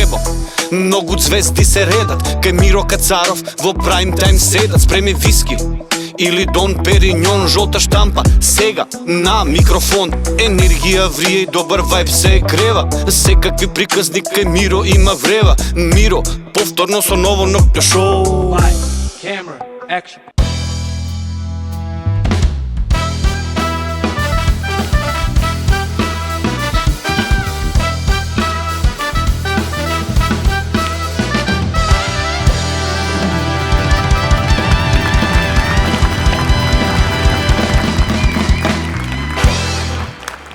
небо. Многу звезди се редат, кај Миро Кацаров во прайм тајм седат. Спреми виски или Дон Периньон, жолта штампа, сега на микрофон. Енергија врие и добар вајб се грева. Секакви приказни кај Миро има врева. Миро, повторно со ново ноќно шоу. Light, camera, action.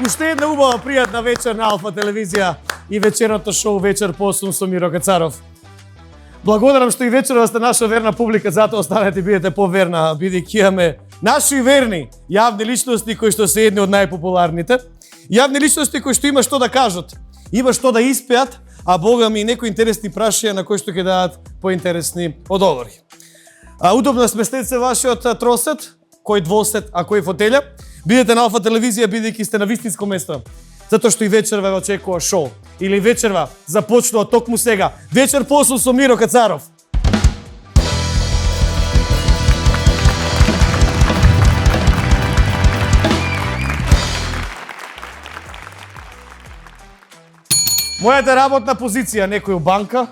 Уште една убава, пријатна вечер на Алфа телевизија и вечерното шоу Вечер по 8 со Миро Кацаров. Благодарам што и вечерва сте наша верна публика, затоа останете бидете поверна, бидејќи имаме наши верни јавни личности кои што се едни од најпопуларните. Јавни личности кои што има што да кажат, има што да испеат, а бога ми и некои интересни прашања на кои што ќе дадат поинтересни одговори. Удобно сместете се вашиот тросет, кој двосет, а кој фотелја. Бидете на Алфа телевизија, бидејќи сте на вистинско место. Затоа што и вечерва ве очекува шоу. Или вечерва започнува токму сега. Вечер по 8 со Миро Кацаров. Мојата работна позиција, некој у банка,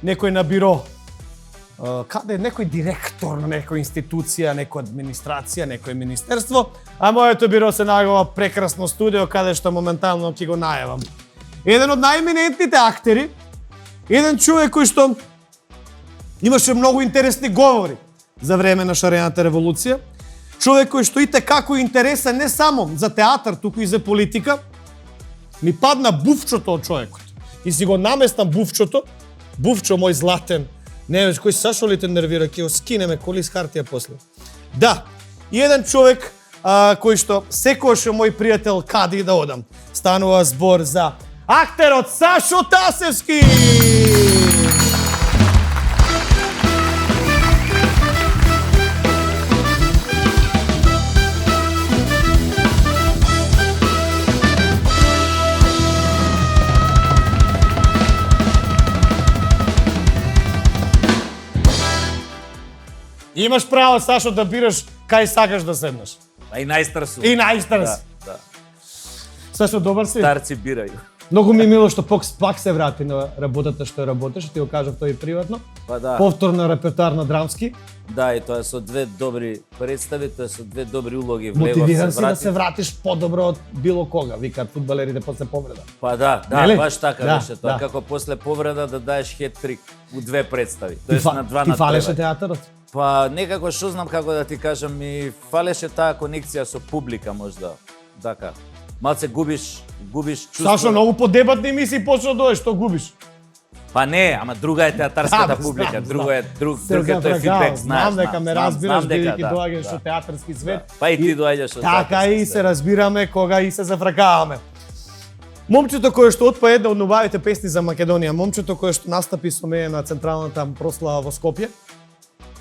некој на биро, каде некој директор на некоја институција, некоја администрација, некој министерство, а моето биро се најава прекрасно студио каде што моментално ќе го најавам. Еден од најеминентните актери, еден човек кој што имаше многу интересни говори за време на шарената револуција, човек кој што ите како интересен не само за театар, туку и за политика, ми падна буфчото од човекот. И си го наместам буфчото, буфчо мој златен. Не, кој Сашо ли те нервира, ќе го скинеме коли с хартија после. Да, и еден човек кој што секојаш е мој пријател каде да одам. Станува збор за актерот Сашо Тасевски! Имаш право, Сашо, да бираш кај сакаш да седнеш. А и најстар сум. И најстар си. Да. Сашо, добар си? Старци бирају. Многу ми е мило што пак се врати на работата што работиш, ти го кажав тој приватно. Па да. Повторно репертоар на драмски. Да, и тоа со две добри представи, тоа со две добри улоги влегов се Мотивиран си да врати. се вратиш подобро од било кога, викаат фудбалерите после повреда. Па да, Нели? баш така Да, беше тоа, да. како после повреда да даеш хет-трик у две представи. Тоест на два Ти на фалеше тревај. театарот? Па некако што знам како да ти кажам, ми фалеше таа конекција со публика можда. Така. Малце губиш чувство. Сашо, многу по дебатни емисии почна да доеш, што губиш? Па не, ама друга е театарската Да, публика, знам, друга е друг Се е тој фидбек, знам дека ме разбираш, бидејќи да, доаѓаш да. од театарски свет. Па и ти доаѓаш од Така театарски и свет. се разбираме кога и се зафракаваме. Момчето кое што отпа една од најубавите песни за Македонија, момчето кое што настапи со мене на централната прослава во Скопје,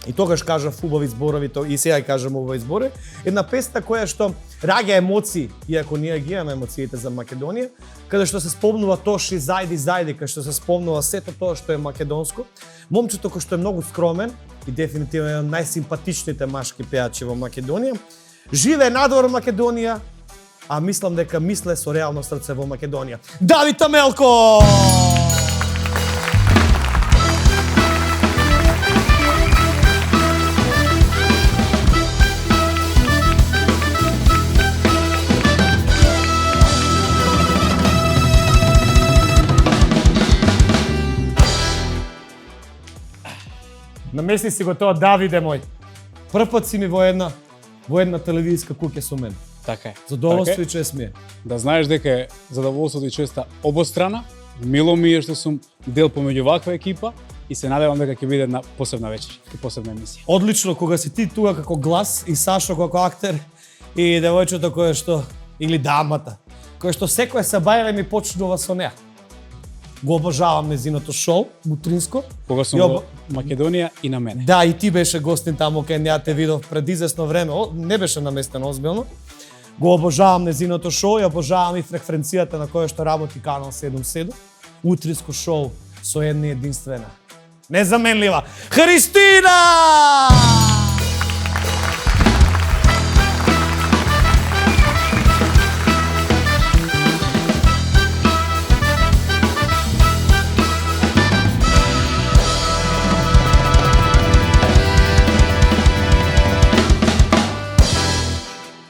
и тогаш кажав убави зборови, и сега кажам убави зборови, една песна која што раѓа емоции, иако ние ги имаме емоциите за Македонија, каде што се спомнува Тоши зајди, каде што се спомнува сето тоа што е македонско. Момчето кој што е многу скромен и дефинитивно еден од најсимпатичните машки пеачи во Македонија, живее надвор Македонија, а мислам дека мисле со реално срце во Македонија. Давид Амелко! Намести си го тоа, Давиде мој. Прв пат си ми во една телевизиска куќа со мене. Така е. Задоволство и чест ми е. Да знаеш дека е задоволството и честа обострана. Мило ми е што сум дел помеѓу ваква екипа и се надевам дека ќе биде една посебна вечер и посебна емисија. Одлично кога си ти тука како глас и Сашо како актер и девојчето кое што или дамата кој што секоја сабајле ми почнува со неа. Го обожавам незиното шоу, утринско. Кога сум во Македонија и на мене. Да, и ти беше гостин таму кај неа, те видов пред известно време, не беше наместен озбилно. Го обожавам незиното шоу и обожавам и фреквенцијата на која што работи Канал 77. Утринско шоу со една единствена, незаменлива Христина!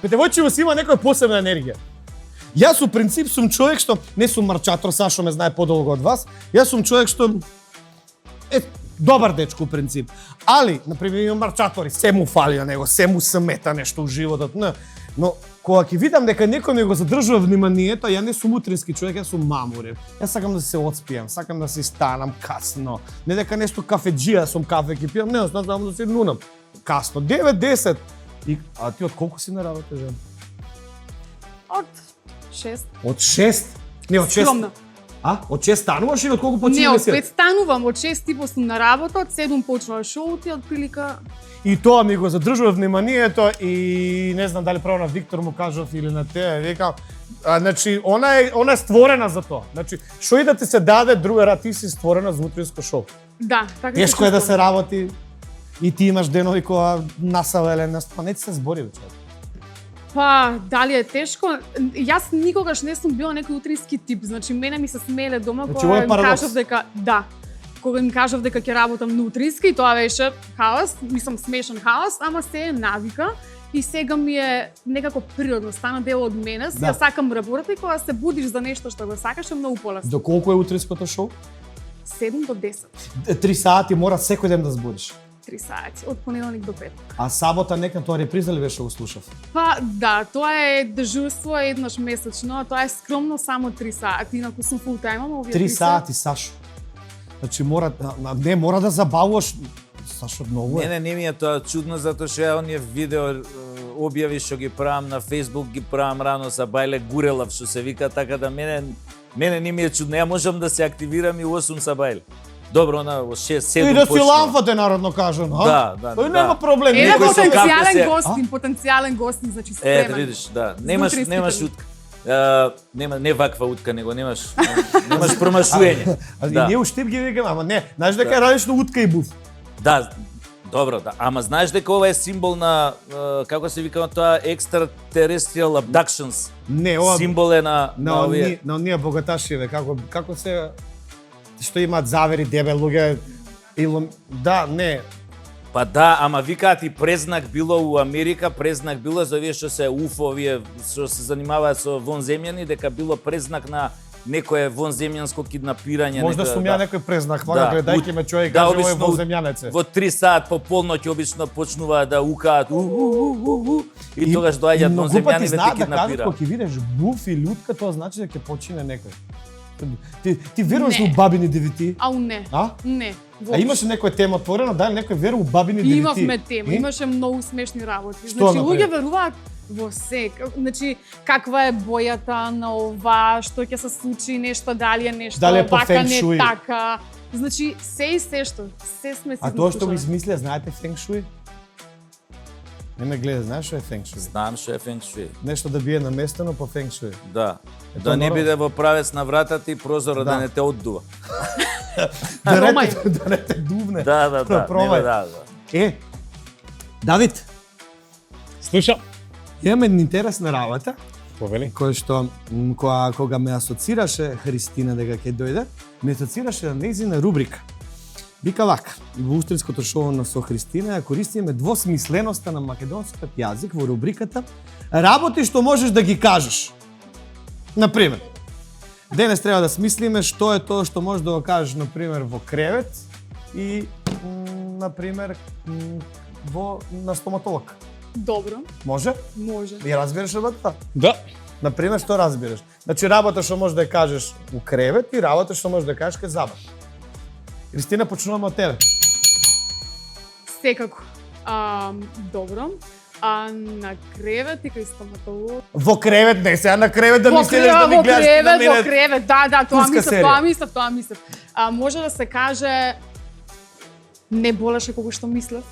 Петевојчево си има некоја посебна енергија. Јас у принцип сум човек што не сум марчатор, Сашо ме знае подолго од вас. Јас сум човек што добар дечко у принцип. Али, например, имам марчатори, се му фали на него, се му смета нешто у животот, но кога ќе видам дека некој ми го задржува вниманието, ја не сум утрински човек, јас сум мамурев. Јас сакам да се отспијам, сакам да се станам касно. Не дека нешто кафеџија сум кафе ќе пијам, не, сакам да се нунам касно, 9-10. А ти од колку си на работа, жена? Од 6. Од 6? Не, од 6. Скромно. Од 6 стануваш или од колку починеш? Не, од 5 станувам, од 6 типо сум на работа, од 7 почнува шоуто и од прилика... И тоа ми го задржува вниманието и не знам дали право на Виктор му кажав или на тебе, викам, значи она е створена за тоа. Значи, што и да ти се даде, другара, ти си створена за утринско шоу. Да, така Тешко е да се работи и ти имаш денови кога насавеле, па не ти се збори веќе. Па, дали е тешко? Јас никогаш не сум била некој утрински тип, значи мене ми се смееле дома Значи, кога ова е им парадокс. кажав дека кога им кажав дека ќе работам на утрински, тоа беше хаос, мислам смешен хаос, ама се е навика и сега ми е некако природно, стана дел од мене, Да. ја сакам работа и кога се будиш за нешто што го сакаш е многу полесно. До колку е утринското шоу? 7 до 10, 3 сати мора секој ден да збориш. 3 сати, од понеделник до петок. А сабота нека тоа реприза ли беше го слушав? Па да, тоа е дежурство еднаш месечно, тоа е скромно само 3 сати, инаку сум фул тајм, ама овие 3 сати, Сашо. Значи мора да забавуваш. Сашо, многу е. Не ми е тоа чудно, затоа што ја оние видео објави што ги правам на Facebook, ги правам рано са бајле гурелав, што се вика, така да мене не ми е чудно. Ја можам да се активирам и 8 са бајле. Добро, на 6-7 И да си почнува. ламфате народно кажано, а? Да, Тој да. нема проблем. Е, Некој со кафе се- потенцијален гостин, значи Да спремен. видиш, да. Внутринските Немаш ми. утка. Не ваква утка, него немаш промашување. И Да. ние уште ги викаме, ама не, знаеш дека радиш на утка и буф. Да, добро, да. Ама знаеш дека ова е символ на како се вика тоа extraterrestrial abductions. Не, ова Символ е на овие. на оние богаташиве, како се што имаат завери дебел луѓе да, не. Па да, ама викаат и презнак било у Америка, презнак било за овие што се УФО, овие што се занимаваат со вонземјани, дека било презнак на некое вонземјанско киднапирање. Можда сум ја некој презнак, вака гледајќи ме човек каже овој обично воземјанец е. Во 3 сат по полноќ обично почнуваат да укаат и тогаш доаѓаат вонземјани ве знаат ти да кажат киднапираат. кога ќе видиш буф или утка, тоа значи дека ќе почине некој. Ти веруваш Не. у бабини девити? Ау не. А? Не. А имаше некоја тема отворена, дали некој верува у бабини девити? Имавме тема, И? имаше многу смешни работи. Што, Значи, например? луѓе веруваат во се. Значи, каква е бојата на ова, што ќе се случи, нешто, дали е нешто, Дали е по вака, фенг не шуи? така. Значи, се и се што, се сме си А тоа што го слушале. измислија, знаете фенг шуи? Не ме гледа, знаеш што е фенг шуи? Знам што е фенг шуи. Нешто да бие наместено по фенг шуи. Да. Ето, Да не нормално. биде во правец на вратата и прозорот Да. да не те оддува. Промај. Да не те дувне. Да. Промај. Да. Давид, Слушам. имаме една интересна работа, Повели. која што кога ме асоцираше Христина дека ќе дојде, ме асоцираше на нејзина рубрика. Вика вака, во утринското шоу на со Христина ја користиме двосмисленоста на македонскиот јазик во рубриката работи што можеш да ги кажеш. Например, денес треба да смислиме што е тоа што можеш да го кажеш, например, во кревет и, например, на стоматолог. Добро, Може? може. Ја разбираш работа? Да. Например, што разбираш? Значи, работа што можеш да ја кажеш у кревет и работа што можеш да ја кажеш кај забав. Кристина, почнуваме од тебе. Секако. Добро. А на кревет и кај стоматолог. Во кревет, не сега на кревет да ми седеш да ми во гледаш кревет, на мене. во кревет, да, тоа турска серија. мислев. Може да се каже не болеше колку што мислев.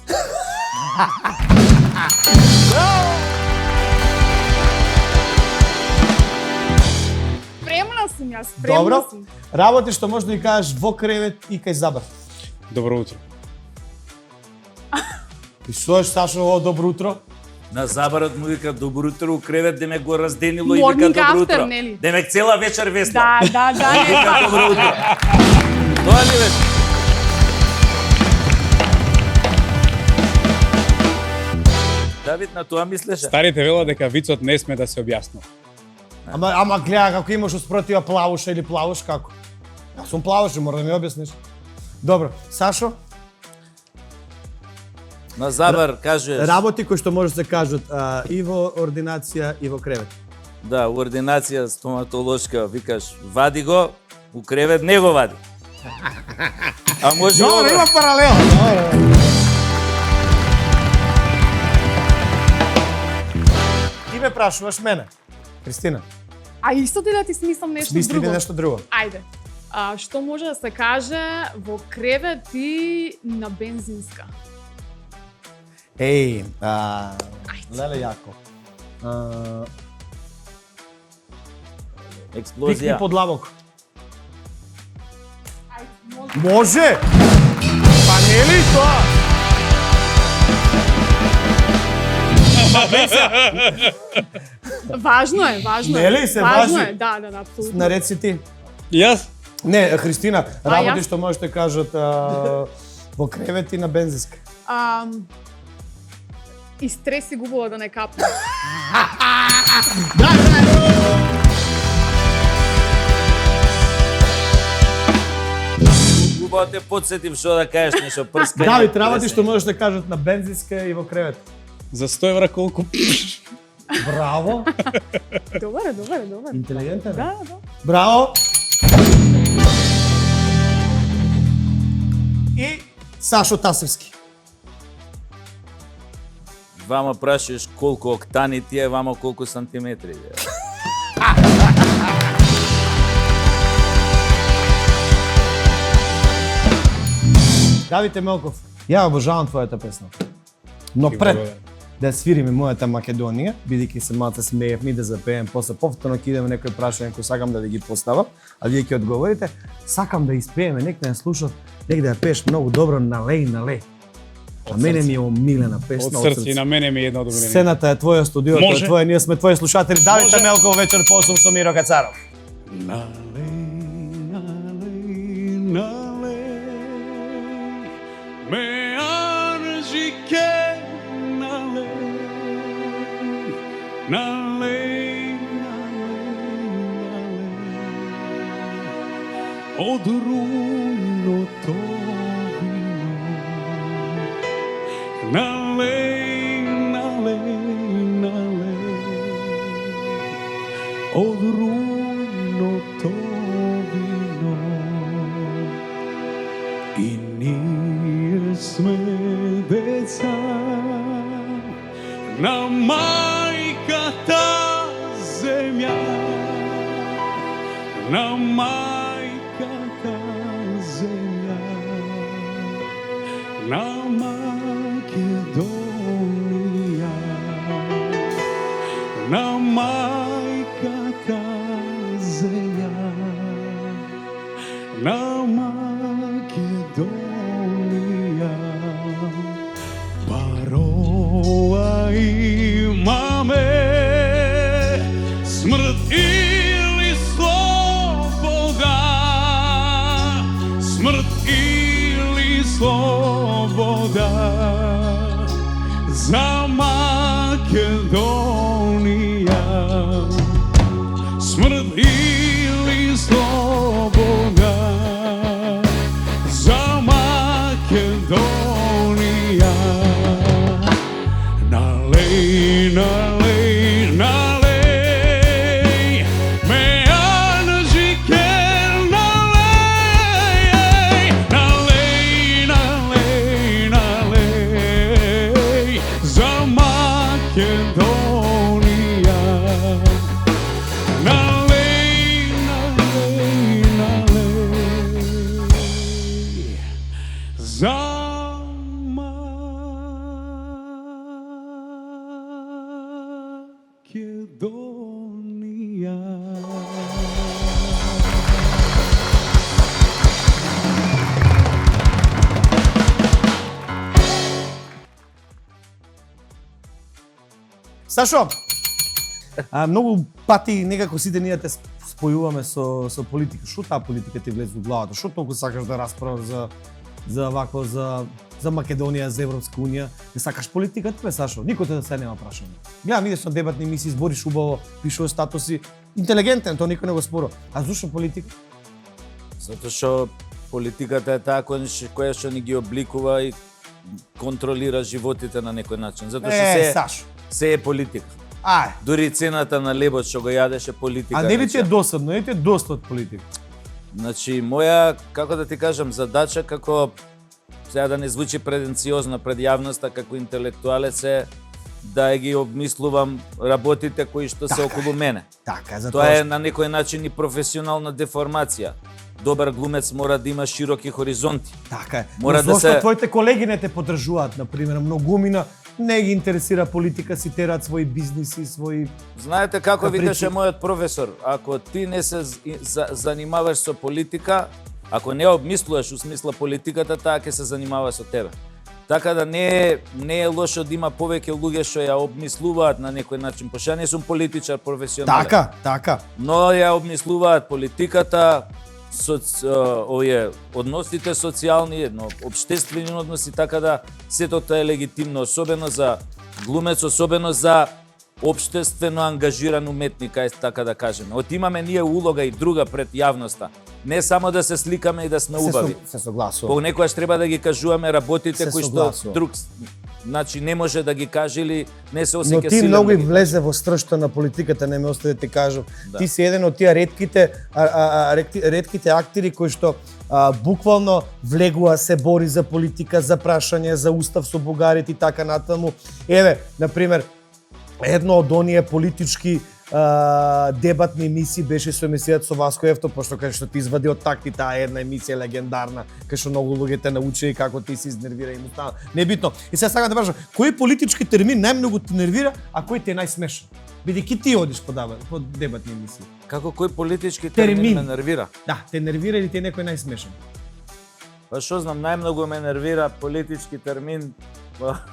Спремна сум јас, спремна Добро. сум. Работи што можеш да ги кажеш во кревет и кај забав. Добро утро. И што е Сашо ово добро утро? На забарот му вика добро утро, у кревет демек го разделило и Morning вика добро after, утро. нели? Демек цела вечер весла. Да, не. Вика добро утро. Тоа ли беше? Давид на тоа мислеше. Старите велат дека вицот не сме да се објаснува. Ама гледа како имаш успротива плавуша или плавуш како? Јас сум плавуш и мора да ми објасниш. Добро, Сашо, На забар кажеш. работи кои што може да се кажат и во ординација и во кревет. Да, у ординација стоматолошка викаш вади го, у кревет не го вади. А може Добро, ова- има паралела. Ти ме прашуваш мене, Кристина. А исто ти да ти смислам нешто Мисли друго? ли нешто друго? Ајде. Што може да се каже во кревет и на бензинска? Еј, леле јако. Пикни Експлозија. под лавок. Ајде, може. Може! Па не ли тоа? Важно е, важно е. Нели се Важно важи? е, да, апсолутно. Наред си ти. Јас? Не, Христина, работи јас? што можете кажат во кревет и на бензинска. И стреси губува да не капне. Убаво те подсетив што да кажеш нешто прскање. Давид, работи што можете кажат на бензинска и во кревет. За 100 евра колку? Браво! Добре. Интелигентен. Да. Браво! И Сашо Тасевски. Вама прашаш колку октани ти е, вама колку сантиметри. Давид Емелков, ја обожавам твојата песна. Но Ти пред благодарам. да свириме мојата Македонија, бидејќи се малце смеевме и да запеем, после повторно ќе идеме некој прашање кој сакам да ви ги поставам, а вие ќе одговорите, сакам да испееме, нека да ја слушат, нека да ја пееш многу добро налеј. А мене ми е омилена песна Од срце и на мене ми е една од омилените. Сцената е твоја, студиото е Може. твоја, ние сме твои слушатели. Давид Може. Емелков вечер по 8 со Миро Кацаров. Me arži ke nalej, od runo to vino, nalej, od runo to vino. I ние сме деца на мајката земја, на мајката земја, на Македонија, на мајката земја, на Македонија. Парола имаме, смрт или слобода, смрт или слобода, за Македонија, смрт или слобода, за Македонија. Налеј, ме анжи ке налеј, за Македонија. Налеј, за Македонија. Сашо, многу пати некако сите ние те спојуваме со политика. Што таа политика ти влезе во главата? Што толку сакаш да расправаш за вако за Македонија, за Европска унија? Не сакаш политиката, бе, Сашо? Никој те да се нема прашање. Гледам, идеш на дебатни емисии, збориш убаво, пишуваш статуси, интелигентен, тоа никој не го спорува. А зошто политика? Затоа што политиката е таа која што ни ги обликува и контролира животите на некој начин. Затоа што Сашо. се е политика. Дури цената на лебот што го јадеше политика. А не би ти е досадно, не ти е доста од политика. Значи, моја, како да ти кажам, задача како, сега да не звучи претенциозно пред јавноста, како интелектуалец е да ги обмислувам работите кои што се околу мене. Така, за Тоа е на некој начин и професионална деформација. Добар глумец мора да има широки хоризонти. Така е. Мора Но да зошто се... твоите колеги не те поддржуваат, например, многумина не ги интересира политика, си тераат своји бизниси, своји... Знаете како Каприци. викаше мојот професор, ако ти не се занимаваш со политика, ако не обмислуваш у смисла политиката, таа ќе се занимава со тебе. Така да не е лошо да има повеќе луѓе што ја обмислуваат на некој начин, пошто ја не сум политичар професионален. Така. Но ја обмислуваат политиката, овие односите социјални, општествени односи, така да сето тоа е легитимно, особено за глумец, особено за општествено ангажиран уметник, така да кажеме. Имаме ние улога и друга пред јавноста. Не само да се сликаме и да сме убави. Се согласувам. Понекогаш треба да ги кажуваме работите Се кои што согласувам. друг значи не може да ги каже или не се Но осеќа ти силен. многу да и ги влезе во стршта на политиката, не ме остави да ти кажам. Да. Ти си еден од тие ретките актери кои што буквално влегува, се бори за политика, за прашање, за устав со бугарите и така натаму. Еве, например, едно од оние политички дебатни емисии беше со емисијата со Васко Ефто, пошто кај што ти извади од такти таа една емисија легендарна, кај што многу луѓе те научи како ти се изнервира и му стана. Небитно. И сега сакам да кажам, кој политички термин најмногу те нервира, а кој ти е најсмешен? Бидејќи ти одиш по дебатни емисии. Како кој политички термин ме нервира? Да, те нервира или ти е некој најсмешен? Па што знам, најмногу ме нервира политички термин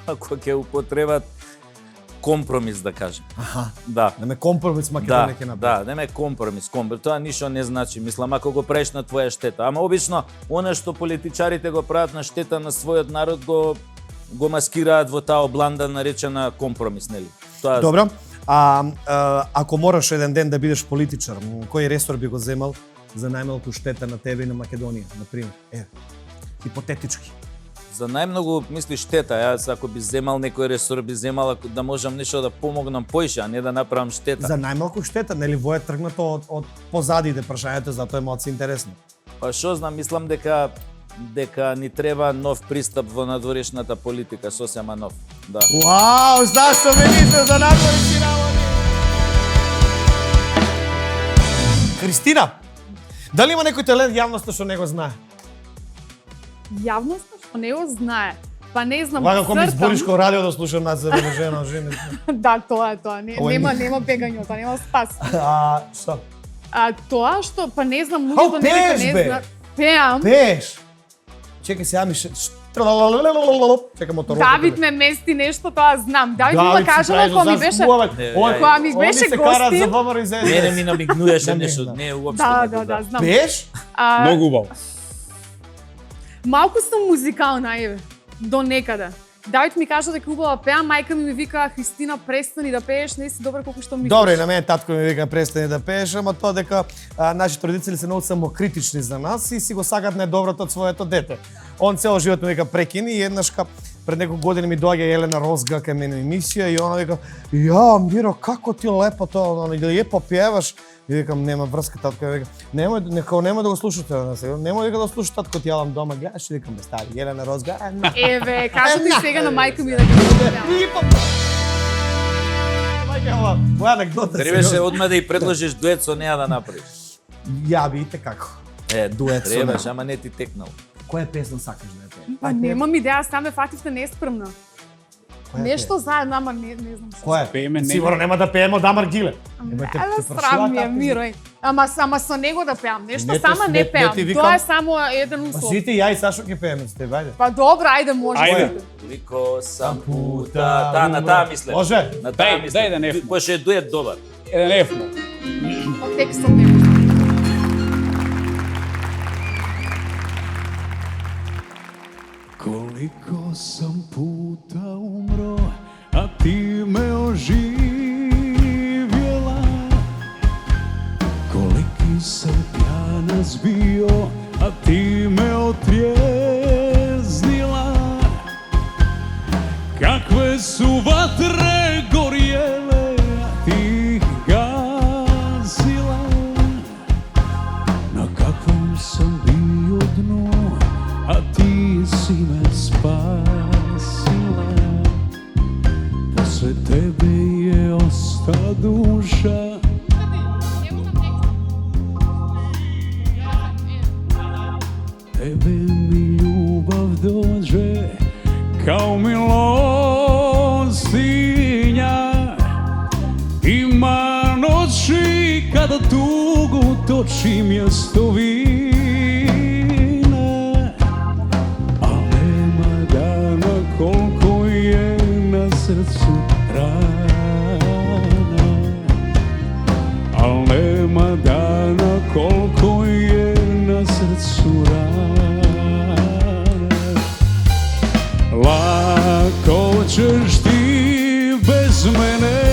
ако ќе употребат компромис, да кажем. Аха. Да. Да ме компромис Македонија ќе направи. Да, не ме компромис. Тоа ништо не значи. Мислам, ако го правиш на твоја штета. Ама обично, она што политичарите го прават на штета на својот народ, го маскираат во таа обланда наречена компромис, нели? Тоа... Добро. Ако мораш еден ден да бидеш политичар, кој ресор би го земал за најмалку штета на тебе и на Македонија, например? Хипотетички. За најмногу, мисли, штета. Јас ако би земал некој ресор, би земал да можам нешто да помогнам поише, а не да направам штета. За најмалку штета, нели во е тргнато од позадите прашањето, затоа е малку интересно. Па што знам, мислам дека ни треба нов пристап во надворешната политика, сосема нов. Да. Вау, зашто министер за надворешни работи? Христина, дали има некој талент јавноста што не го знае? Јавноста што не го знае. Па не знам, Вака кога ми цртам. збориш кога радио да слушам нас за жена. Да, тоа е тоа. Ова е Нема бегање, тоа нема спас. Што? Тоа што, па не знам, Ау, луѓето нека пееш, не бе! знаат. Пеам. Пееш. Чекај сега ми чекај моторот. Давид ме мести нешто, тоа знам. Давид ми Давид го кажала кога ми беше... Кога ми беше се караат за гостин. ВМРО и за Не, СДС. ми намигнуваше Да, нешто, да. не уопшто. Да, знам. Пееш? Многу убаво. Малку сум музикална, еве, до некаде. Давид ми кажа дека убава пеам, мајка ми вика Христина престани да пееш, не си добра колку што мислиш. Добре, на мене татко ми вика престани да пееш, ама тоа дека нашите родители се многу самокритични за нас и си го сакат најдоброто од своето дете. Он цел живот ми вика прекини и еднашка пред неколку години ми доаѓа Елена Розга кај мене емисија и она вика: "Ја, Миро, како ти лепо тоа, лепо пееваш." И викам: "Нема врска, татко." Вика: "Немој да го слушате на сега. Немој да го слушате, татко, ти јадам дома, гледаш." Викам: "Бе, стари, Елена Розга." Еве, кажа ти сега на мајка ми дека пеам. Моја анекдота. Требаше одма да ја предложиш дует со неа да направиш. Ја видите како. Дует со требаш, неа. ама не ти текнал. Која песна сакаш да ја пееш? Па немам идеја, сам ме фативте неспремна. Нешто заедно, ама не знам што. Кој е? Пееме, не. Сигурно нема да пееме од Амар Гиле. Еле срам ми е, Мирој. Ама со него да пеам. Нешто Не те- сама не не пеам. ти викам. Тоа е само еден услов. Сите ја и Сашо ќе пееме с тебе, ајде. Па добро, ајде, може. Ајде. Толико сам пута, на таа мисле. Може? На таа Дај, мисле. дај да не. Кој ќе е дует добар. Еден ефно. Од текстот не. Koliko sam puta umro, a ti me oživjela. Koliki sam pjanac bio, a ti me otrijeznila. Kakve su vatre gorjele, a ti ih gasila. Na kakvom sam bio dnu, a ti si me spasila. Posle tebe je osta duša. Tebe mi ljubav dođe kao milostinja. Ima noći kada tugu toči mjesto vina, a nema dana koliko je na srcu rana, al nema dana koliko je na srcu rana. Lako ćeš ti bez mene,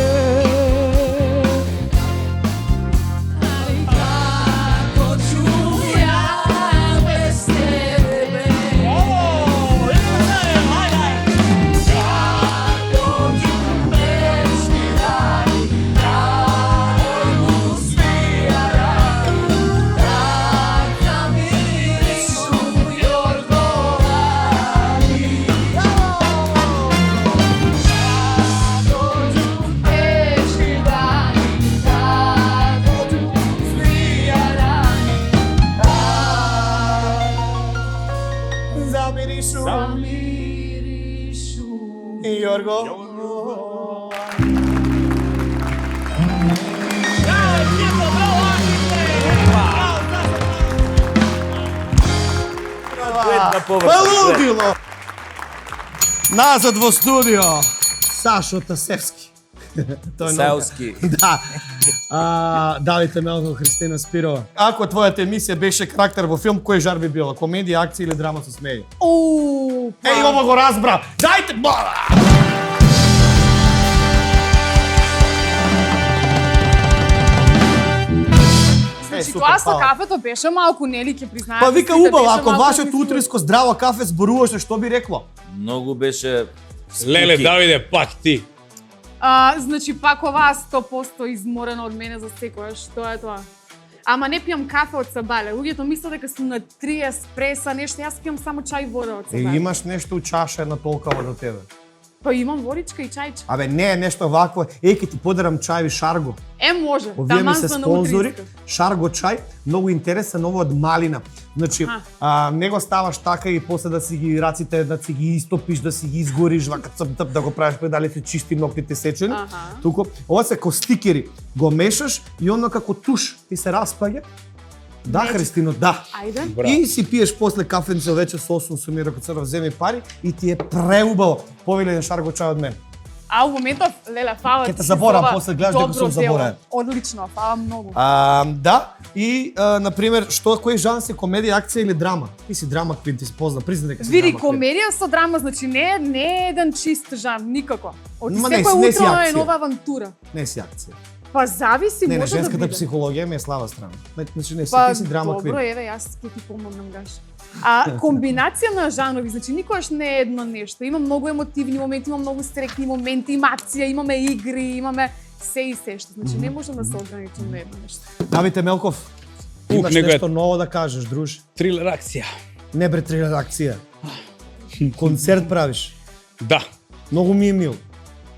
И Јорго. Дует на површина. Па лудило! Назад во студио. Сашо Тасевски. Тој е Саевски. Да. Давите Мелко, Христина Спирова. Ако твојата емисија беше карактер во филм, кој жар би била? Комедија, акција или драма со смеј? Еј, ова го разбра! Дајте! Значи, тоа со кафето беше малку, нели, ќе признаеме. Па вика сите, убаво, беше ако малку вашето рискување. утринско здраво кафе зборуваше, што би рекло? Многу беше Леле, спуки. Давиде, пак ти. Значи, пак ова 100% изморена од мене за секојаш, тоа е тоа. Ама не пијам кафе од Сабале. Луѓето мислат дека сум на 3 еспреса, нешто, јас пијам само чај и вода од Сабале. Имаш нешто у чаша една толкова до тебе. Па имам водичка и чајче. Абе, не е нешто вакво. Ќе ти подарам чај и шарго. Може, Овие ми таман се за на спонзори. утринска. Шарго чај, многу интересен, ново од малина. Значи, не го ставаш така и после да си ги раците, да си ги истопиш, да си ги изгориш, вака цп да го правиш пред дали се чисти ноктите сечени. Туку, ова се ко стикери. Го мешаш и оно како туш ти се распаѓа. Да, Христино, да. Ајде. И си пиеш после кафенце вече со 8 сумира коцаров земи пари и ти е преубаво. Повели еден шарго чај од мен. А у моментов, леле, фала Ќе ти те за заборам, ова после гледаш дека добро сум дело. заборавен. Одлично, фала многу. Да, и на пример, што кој жанр си, комедија, акција или драма? Ти си драма квин, ти си позна, призна дека си Види, драма квин. комедија со драма, значи не е еден чист жанр, никако. Од Ма не, секој не си утро е акција. нова авантура. Не си акција. Па зависи, Не, може да женската биде. психологија ми е слаба страна. Значи не си, Па ти си драма добро, квин. еве, јас ќе ти помогнам, гаш. Комбинација на жанрови, значи никогаш не е едно нешто. Има многу емотивни моменти, има многу стрекни моменти, има акција, имаме игри, имаме се и се што. Значи не можам да се ограничам на едно нешто. Давите Мелков, имаш некој- нешто ново да кажеш, друж? Трилер акција. Не бре, трилер акција. Концерт правиш. Да, Многу ми е мил.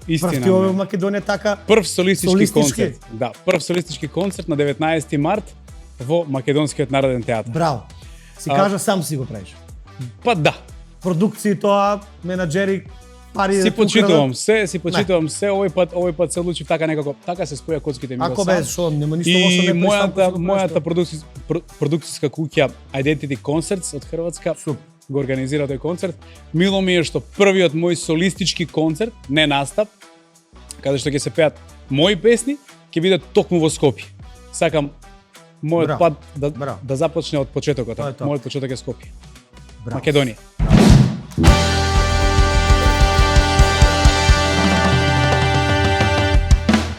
истина. Прв ти ове ме. во Македонија така. Прв солистички Солистички? концерт. Да, прв солистички концерт на 19 март во Македонскиот народен театар. Браво. Си кажа, сам си го правиш. Па да. Продукции тоа, менаџери, пари Си да ти почитувам украдат. се, овој пат се одлучив така некако, така се споја коцките ми Ако го бе, сам. што нема ништо лошо И не мојата продукцијска куќа Identity Concerts од Хрватска го организира тој концерт. Мило ми е што првиот мој солистички концерт, не настап, каде што ќе се пеат мои песни, ќе биде токму во Скопје. Сакам мојот Браво. пат Браво. да започне од почетокот. Тоа е тоа. Мојот почеток е Скопје. Браво. Македонија.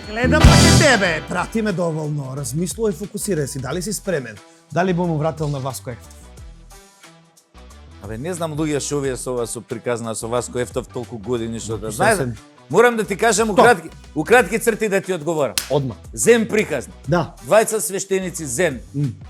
Гледам на тебе, прати ме доволно, размислувај и фокусирај си, дали си спремен, дали би му вратил на Васко Ефтов? Абе, не знам луѓе што овие со вас со приказна со Васко Ефтов толку години што да Сосем. знаеш. Морам да ти кажам у кратки црти да ти одговорам. Одма. Зен приказна. Да. Двајца свештеници зен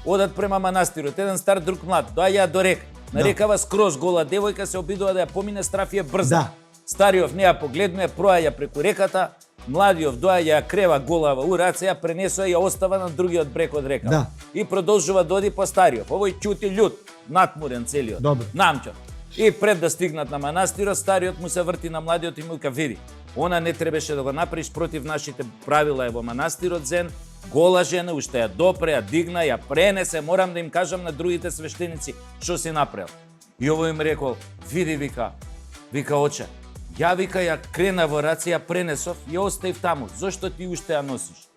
одат према манастирот, еден стар, друг млад. Доаѓаат до река. На рекава скроз гола девојка се обидува да ја помине страфија брзо. Да. Стариот не ја погледнува, проаѓа преку реката, младиот доаѓа ја крева голава у раце, ја пренесува и ја остава на другиот брег од река. Да. И продолжува да оди по стариот. Овој ќути љут, натмурен целиот. Добро. Намчо. И пред да стигнат на манастирот, стариот му се врти на младиот и му ка види. Она не требаше да го направиш против нашите правила е во манастирот зен. Гола жена, уште ја допре, ја дигна, ја пренесе, морам да им кажам на другите свештеници што си направил. И овој им рекол, види вика оче, ја вика ја крена во раце, ја пренесов и ја оставив таму. Зошто ти уште ја носиш?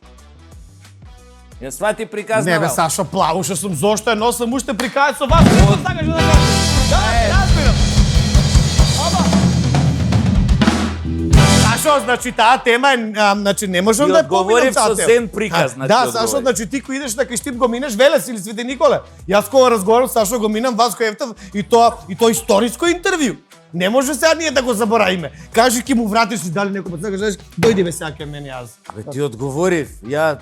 Ја свати приказна. Не бе, Сашо, плавуше сум, зошто ја носам уште прикајат со Васко Ефтов, сакаш да кажеш? Да, разбирам. Сашо, значи таа тема е, значи не можам Ти да ја одговорив поминам таа со тема. зен приказ, значи, Да, одговорив. Сашо, значи ти кој идеш на кај Штип го минеш Велес или Свети Николе. Јас кога разговарам со Сашо го минам Васко Ефтов и тоа историско интервју. Не може сега ние да го заборавиме. Кажи ќе му вратиш и дали некој пат сега кажеш дојди бе сега кај мене јас. Бе, ти одговорив. Ја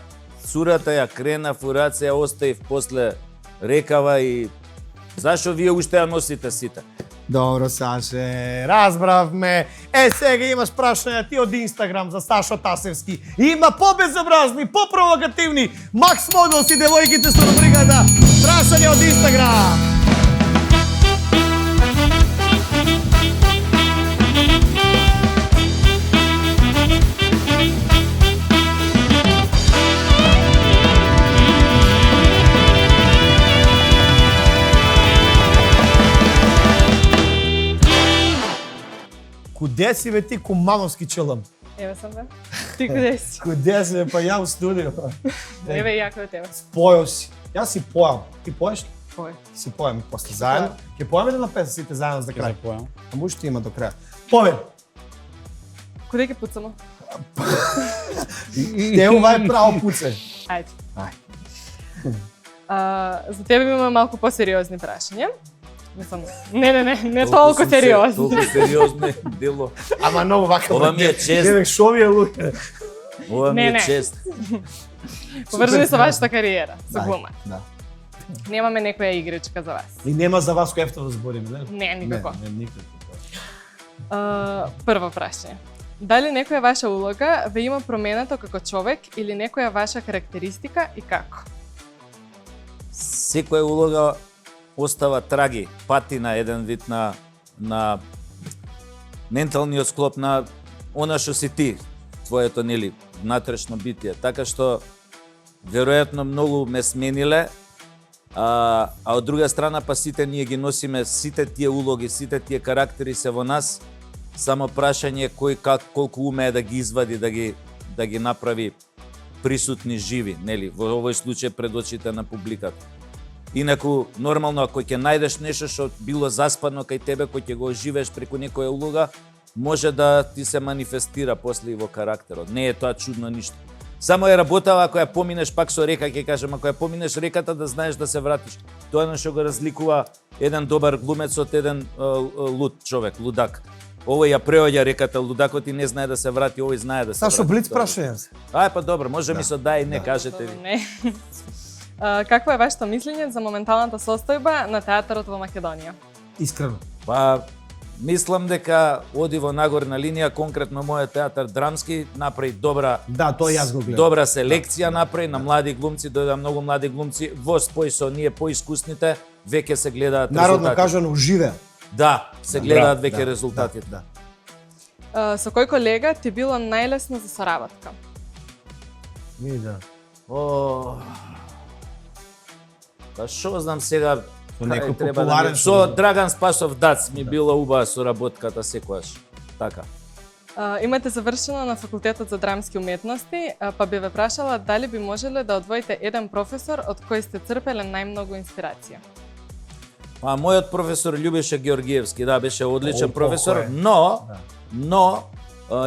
цурата ја крена фураце, ја оставив после рекава и зашо вие уште ја носите сите? Добро, Саше, разбравме. Сега имаш прашања ти од Инстаграм за Сашо Тасевски. Има побезобразни, попровокативни Макс Моделс и девојките со рубриката Прашања од Инстаграм. Куде си бе ти кумановски челам? Еве сам бе. Ти куде си? Куде си бе, па ја у студио? Еве јако е тебе. Појал си. Јас си појам. Ти поеш ли? Кој? Ти си појам и после заедно. Ќе појаме ли на песен сите заедно за крај? Појам. А му ще има до краја. Повед. Куде ќе пуцамо? Те ова е право пуце. Ајде. Ај. За тебе имаме малку посериозни прашања. Мислам, не толку сериозни. Толку сериозно е дело. Ама ново вака. Ова ми е чест. Гледах шо ви е луѓе. Ова ми Не. е чест. Поврзани со вашата кариера, со Да, глума. Да. Немаме некоја игричка за вас. И нема за Васко Ефтов да збориме, не? Не, никако. Не, никако. Прво прашање. Дали некоја ваша улога ве има променето како човек или некоја ваша карактеристика и како? Секоја улога остава траги, патина, еден вид на менталниот склоп на она што си ти, твоето нели внатрешно битие. Така што веројатно многу ме смениле, а од друга страна па сите ние ги носиме сите тие улоги, сите тие карактери се во нас. Само прашање кој колку умее да ги извади, да ги направи присутни, живи, нели, во овој случај пред очите на публиката. Инаку, нормално, ако ќе најдеш нешто што било заспано кај тебе, кој ќе го оживееш преку некоја улога, може да ти се манифестира после и во карактерот. Не е тоа чудно ништо. Само е работава ако ја поминеш пак со река, ќе кажам, ако ја поминеш реката да знаеш да се вратиш. Тоа е што го разликува еден добар глумец од еден луд човек, лудак. Овој ја преоѓа реката, лудакот и не знае да се врати, овој знае да се врати. Сашо, блиц прашање се. Ај па добро, може ми со да и не кажете ви. Не. Какво е вашето мислење за моменталната состојба на театарот во Македонија? Искрено. Па, мислам дека оди во нагорна линија, конкретно мојот театар драмски направи добра Да, тоа јас го гледам. добра селекција направи на млади глумци, дојда многу млади глумци, во спој со ние поискусните, веќе се гледаат Народно резултати. кажано, уживе. Да, се гледаат Браво, веќе резултатите. Да. Со кој колега ти било најлесно за соработка? Да. О. Па што знам сега, Со некој треба популарен со Драган Спасов Дац ми било убава соработката секогаш. Така. Имате завршено на факултетот за драмски уметности, па би ве прашала дали би можеле да одвоите еден професор од кој сте црпеле најмногу инспирација? Па мојот професор Љубиша Георгиевски, да, беше одличен професор, е. но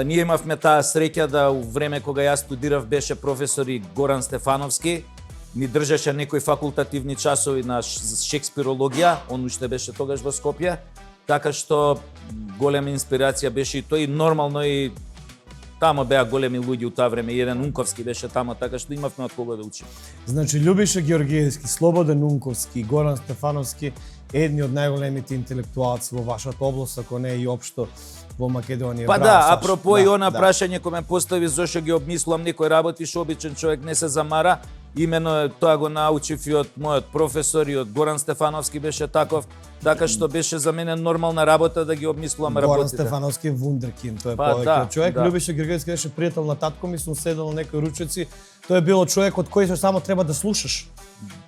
ние имавме таа среќа да у време кога јас студирав беше професор и Горан Стефановски, ни држеше некои факултативни часови на шекспирологија, он уште беше тогаш во Скопје, така што голема инспирација беше и тој, и нормално и тамо беа големи луѓе у таа време, еден Унковски беше тамо, така што имавме од кого да учиме. Значи Љубиша Георгиевски, Слободен Унковски, Горан Стефановски, едни од најголемите интелектуалци во вашата област, ако не и општо во Македонија. Па Браво, да, Сашо. апропо и она да. прашање кој ме постави зошто ги обмислувам некои работи, што обичен човек не се замара, имено тоа го научив и од мојот професор и од Горан Стефановски беше таков, така што беше за мене нормална работа да ги обмислувам Горан работите. Стефановски е вундеркинд, тој е Па, повеќе да, од човек. да. Љубиша Георгиевски беше пријател на татко ми, сум седел на некои ручеци. Тој е било човек од кој само треба да слушаш.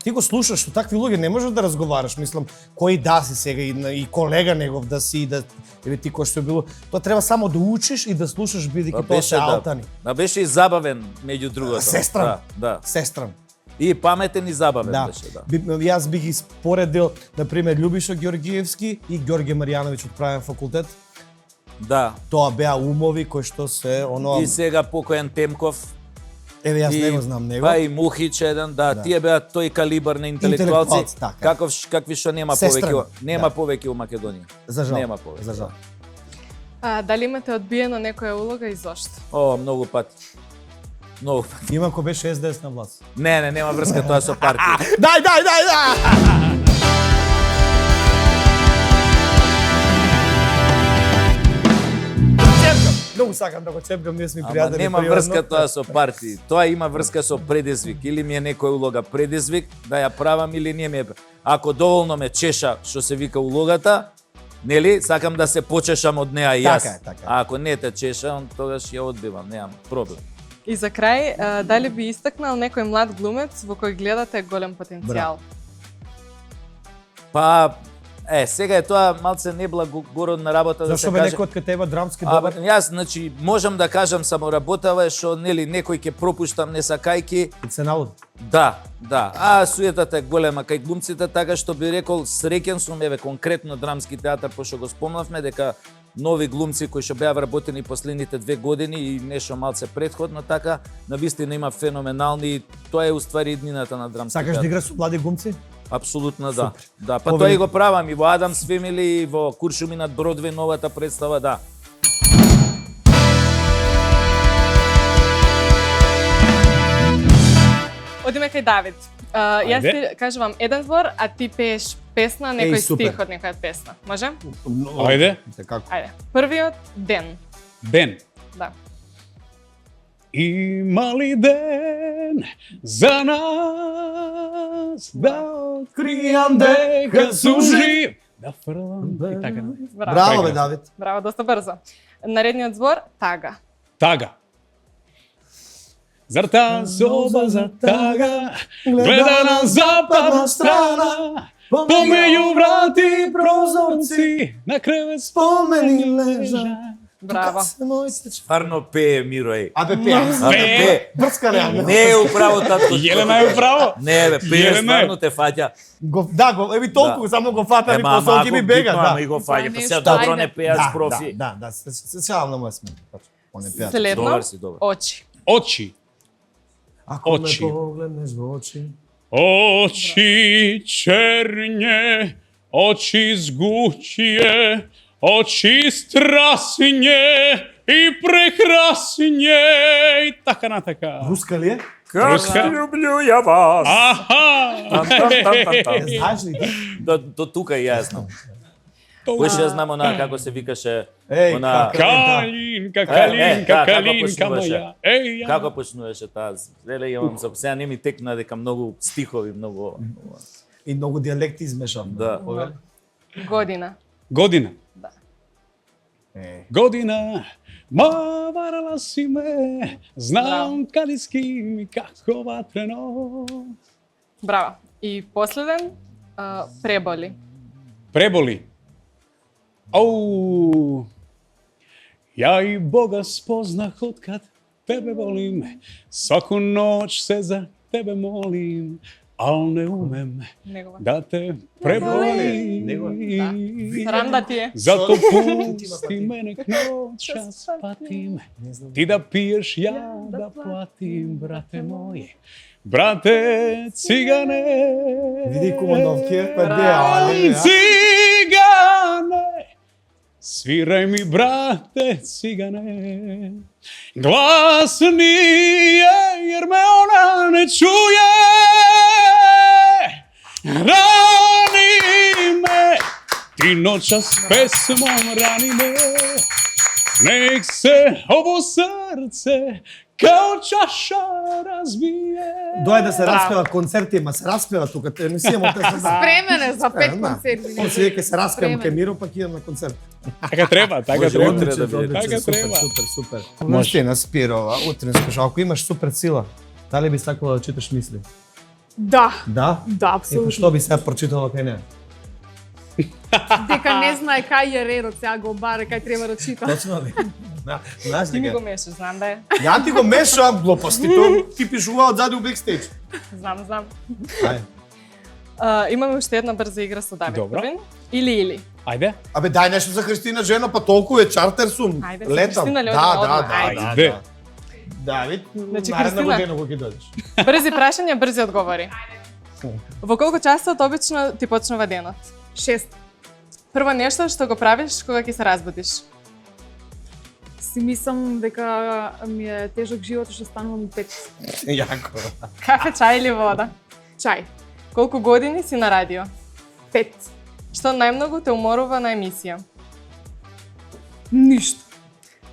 Ти го слушаш, со такви луѓе не можеш да разговараш, мислам, кој да си сега и колега негов да си, да еве ти кој што било, тоа треба само да учиш и да слушаш бидејќи тоа се алтани. Да беше и забавен меѓу другото. Сестран. Да. Сестран. И паметен и забавен Да. беше, да. Јас би ги споредил, на пример, Љубиша Георгиевски и Ѓорѓе Маријановиќ од правен факултет. Да. Тоа беа умови кои што се оно. И сега покоен Темков. Еве јас И- не го знам него. Па и Мухич еден, да, тие беа тој калибар на интелектуалци, Интелектуалци, така. какви што нема Сестран, повеќе, нема да. повеќе у Македонија. За жал. Нема повеќе. За жал. Дали имате одбиено некоја улога и зошто? О, многу пати. Многу пати. Има кој беше СДС на власт. Не, нема врска тоа со партија. Дај! Многу сакам да го чепкам, ние сме Ама пријатели. нема приватно. врска тоа со партии. Тоа има врска со предизвик. Или ми е некоја улога предизвик, да ја правам или не ми е. Ако доволно ме чеша, што се вика улогата, нели, сакам да се почешам од неа и јас. Така е, така е. А ако не те чеша, тогаш ја одбивам, немам проблем. И за крај, дали би истакнал некој млад глумец во кој гледате голем потенцијал? Па, сега е тоа малце неблагородна работа да се Зашто бе каже. некој од кај тебе драмски А, добар? јас, значи, можам да кажам само работава е што, нели, некој ќе пропуштам не сакајки. И се налуд. Да. А суетата е голема кај глумците, така што би рекол среќен сум, еве, конкретно драмски театар, пошто го спомнавме, дека нови глумци кои што беа вработени последните 2 години и нешто малце предходно, така, навистина има феноменални, тоа е уствари иднината на драмски Сакаш театар. да играш со млади глумци? Апсолутно да. Супер. Да, па Повели- тоа и го правам и во Адамс Фемили и во Куршуми над Бродвеј новата представа, да. Одиме кај Давид. Јас Ајде. ти кажувам еден збор, а ти пееш песна, некој супер. стих од некоја песна. Може? Ајде. Како? Ајде. Првиот ден. Бен. Да. Има ли ден за нас да откријам дека сум жив, да фрлам и така. Браво бе, Давид. Браво, доста брзо. Наредниот збор, тага. Тага. Зар таа соба за тага гледа на западна страна, помеѓу врати и прозорци на кревет Спомени лежа. Браво. Стварно пее Мирој. Абе пеам. Пее. Брска не. Не е управо татко. Јелена е право. Не, бе, пее, Јелена е. стварно те фаќа. Да, еви толку, само го фатам и Ема, посолки ми бега, битно, да. ама и го фаќа. Па нешто, сега добро ајде. не пеаш профи. Да, се шалам на моја смеја. Он е пеат. Следно, Добар си, добар. очи. Очи. Ако ме очи. погледнеш во очи. Очи черње, очи згучје, очи страсње и прекрасње и така натака. Руска ли е? Как Руска. люблю ја вас. Аха! Ја знаеш ли ти? До тука и јас знам. Кој ще знам она како се викаше, Еј, она Калинка, да, калинка, како калинка почнуваше? моја. Еј, ја. како почнуваше таа. Зеле имам за сега не ми текна дека многу стихови, многу. И многу дијалекти измешав. Да. Година. Година. Да. Е. Година Ма варала си ме, знам каде ским и како ватрено. Браво. И последен, преболи. Преболи. Оу. Ја и Бога спознах откад тебе волим. Сваку ноќ се за тебе молим, ал не умем Негова. да те преболим. Срам да ти е. Зато пусти ме нек час патим. Ти да пиеш, ја да платим, брате мој. Брате цигане. Види Кумановки, па де, Цигане, свирај ми, брате, цигане. Гласни е, jer me ona ne čuje. Rani me, ti noćas pesmom rani me. Nek se ovo srce kao čaša razbije. Доај да се распева концерти, ма се распева тука, не си имам песна. Спремен е за 5 Да. концерти. Он си веќе се распевам Спремен. кај Миро, пак идам на концерт. Така треба, така Може треба. утре да биде. Така супер, треба. супер. Мартина Спирова, утринска шоу. Ако имаш супер сила, дали би сакала да читаш мисли? Да, Да? да, Епа апсолутно. што би сега прочитала кај неа? Дека не знае кај е редот, сега го баре, кај треба да чита. Точно ли? Знаеш Ти ми го дека? мешаш, знам да е. Ја ти го мешам глупости, тоа ти пишува одзади у бекстејдж. Знам. Ај. Имаме уште една брза игра со Давид Добро. Кубин. Или. Ајде. Абе дај нешто за Христина жена, па толку е чартер сум. Ајде, за Летам. Христина ли Да, одиме да, одма? да, Ајде. да. Давид, Значи, наредна Христина. година кога ќе дојдеш. Брзи прашања, брзи одговори. Во колку часот обично ти почнува денот? 6. Прво нешто што го правиш кога ќе се разбудиш? Си мислам дека ми е тежок живот и што станувам 5. Јако. Кафе, чај или вода? Чај. Колку години си на радио? 5. Што најмногу те уморува на емисија? Ништо.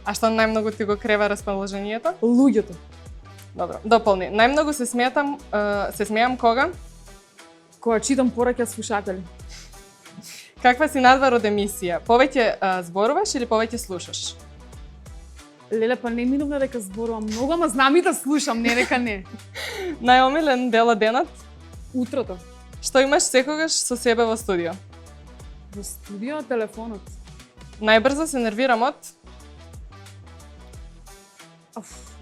А што најмногу ти го крева расположението? Луѓето. Добро, дополни. Најмногу се смеам кога? Кога читам пораќа слушатели. Каква си надвор од емисија? Повеќе зборуваш или повеќе слушаш? Леле, па не минувна дека зборувам многу, ама знам и да слушам, не дека не. Најомилен дел од денот? Утрото. Што имаш секогаш со себе во студио? Во студио, телефонот. Најбрзо се нервирам од?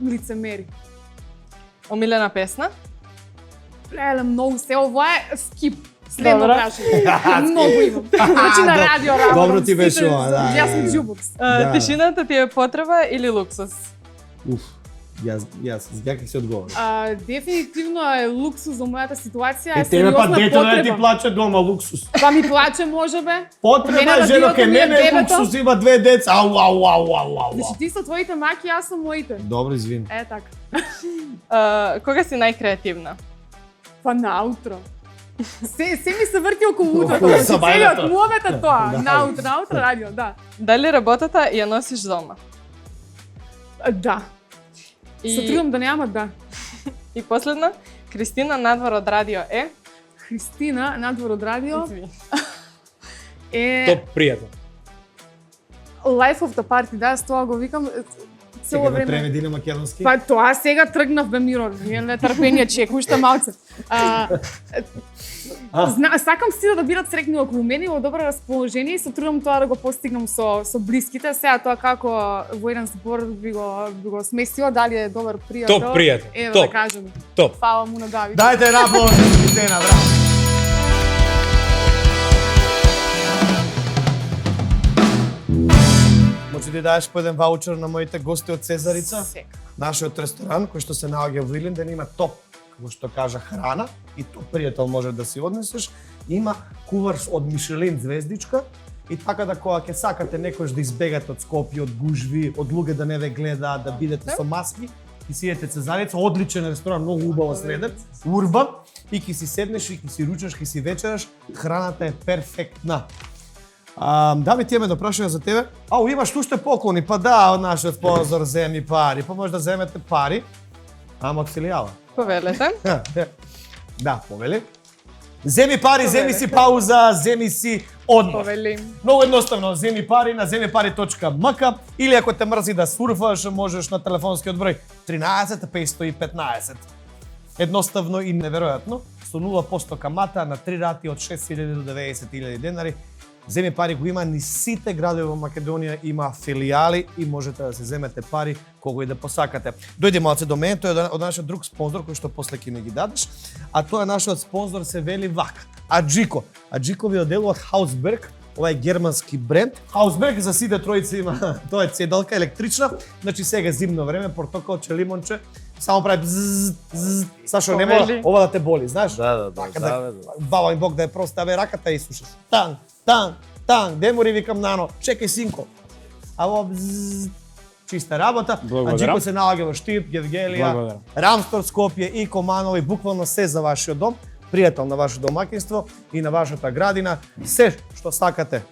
Лицемери. Омилена песна? Леле, многу се, ова е скип. Следно Добро. прашање. Многу имам. Значи на радио работам. Добро ти беше сите- ова, да, Јас сум да. џубокс. Да. Тишината ти е потреба или луксус? Уф, јас како се одговори. Дефинитивно е луксус за мојата ситуација, е тебе па сериозна дете да ти потреба. плаче дома луксус. Па ми плаче можебе. Потреба Мене е да жено биото кај ми е мене е бебето. луксус, има 2 деца. Ау. Значи ти со твоите маки, јас со моите. Добро, извини. Е така. Кога си најкреативна? Па наутро. Се ми се врти околу утрото. Околу Значи сабајлето. целиот момент е тоа. Да. Наутро радио, да. Дали работата ја носиш дома? Да. Се трудам да немам, да. И последно, Кристина надвор од радио е? Христина, надвор од радио, Извини. е Топ пријател. Life of the Party, да, с тоа го викам цело Сега да време. преведи на македонски. Па тоа сега тргнав бе Миро, не трпение чек, уште малце. Сакам сите да бидат среќни околу мене и во добро расположение и се трудам тоа да го постигнам со блиските. Сега тоа како во еден збор би го смесила, дали е добар пријател. Топ пријател, Ево топ. да кажем. Топ. Фала му на Давид. Дајте една аплауз за Христина, браво. Може да даеш по еден ваучер на моите гости од Цезарица, Секако. нашиот ресторан кој што се наоѓа во Илинден, има топ, како што кажа, храна и топ пријател може да си однесеш. Има кувар од Мишелин звездичка и така да кога ќе сакате некојаш да избегате од Скопје, од гужви, од луѓе да не ве гледаат, да бидете со маски, и си едете Цезарица, одличен ресторан, многу убаво среден, урбан, и ќе си седнеш и ќе си ручаш, ќе си вечераш, храната е перфектна. Давид, ти имаме да прашање за тебе. Ау, имаш уште поклони, па да, од нашиот спонзор земи пари, па може да земете пари, ама од филијала. Повелете. Да, повели. Земи пари, земи си пауза, земи си одмор. Повели. Многу едноставно, земи пари на земипари.мк или ако те мрзи да сурфаш, можеш на телефонскиот број 13 515. Едноставно и неверојатно, со 0% камата на 3 рати од 6.000 до 90.000 денари. Земи пари го има ни сите градови во Македонија, има филијали и можете да се земете пари кога и да посакате. Дојде малце до мене, тој е од нашиот друг спонзор кој што после ќе не ги дадеш, а тоа нашиот спонзор се вели вака. Аджико. Аджико ви оделуваат Хаусберг, ова е германски бренд. Хаусберг за сите тројци има, тоа е цедалка електрична, значи сега зимно време, портокалче, лимонче, само прави бзз. Сашо, не мора ова да те боли, знаеш? Да. Баба ми Бог да е проста, абе раката ја исушиш. Танг, демори викам нано, чекај синко. А ова бзз, чиста работа. Аджико се наоѓа во Штип, Гевгелија, Рамстор, Скопје и Команово и буквално се за вашиот дом. Пријател на вашето домаќинство и на вашата градина, се што сакате.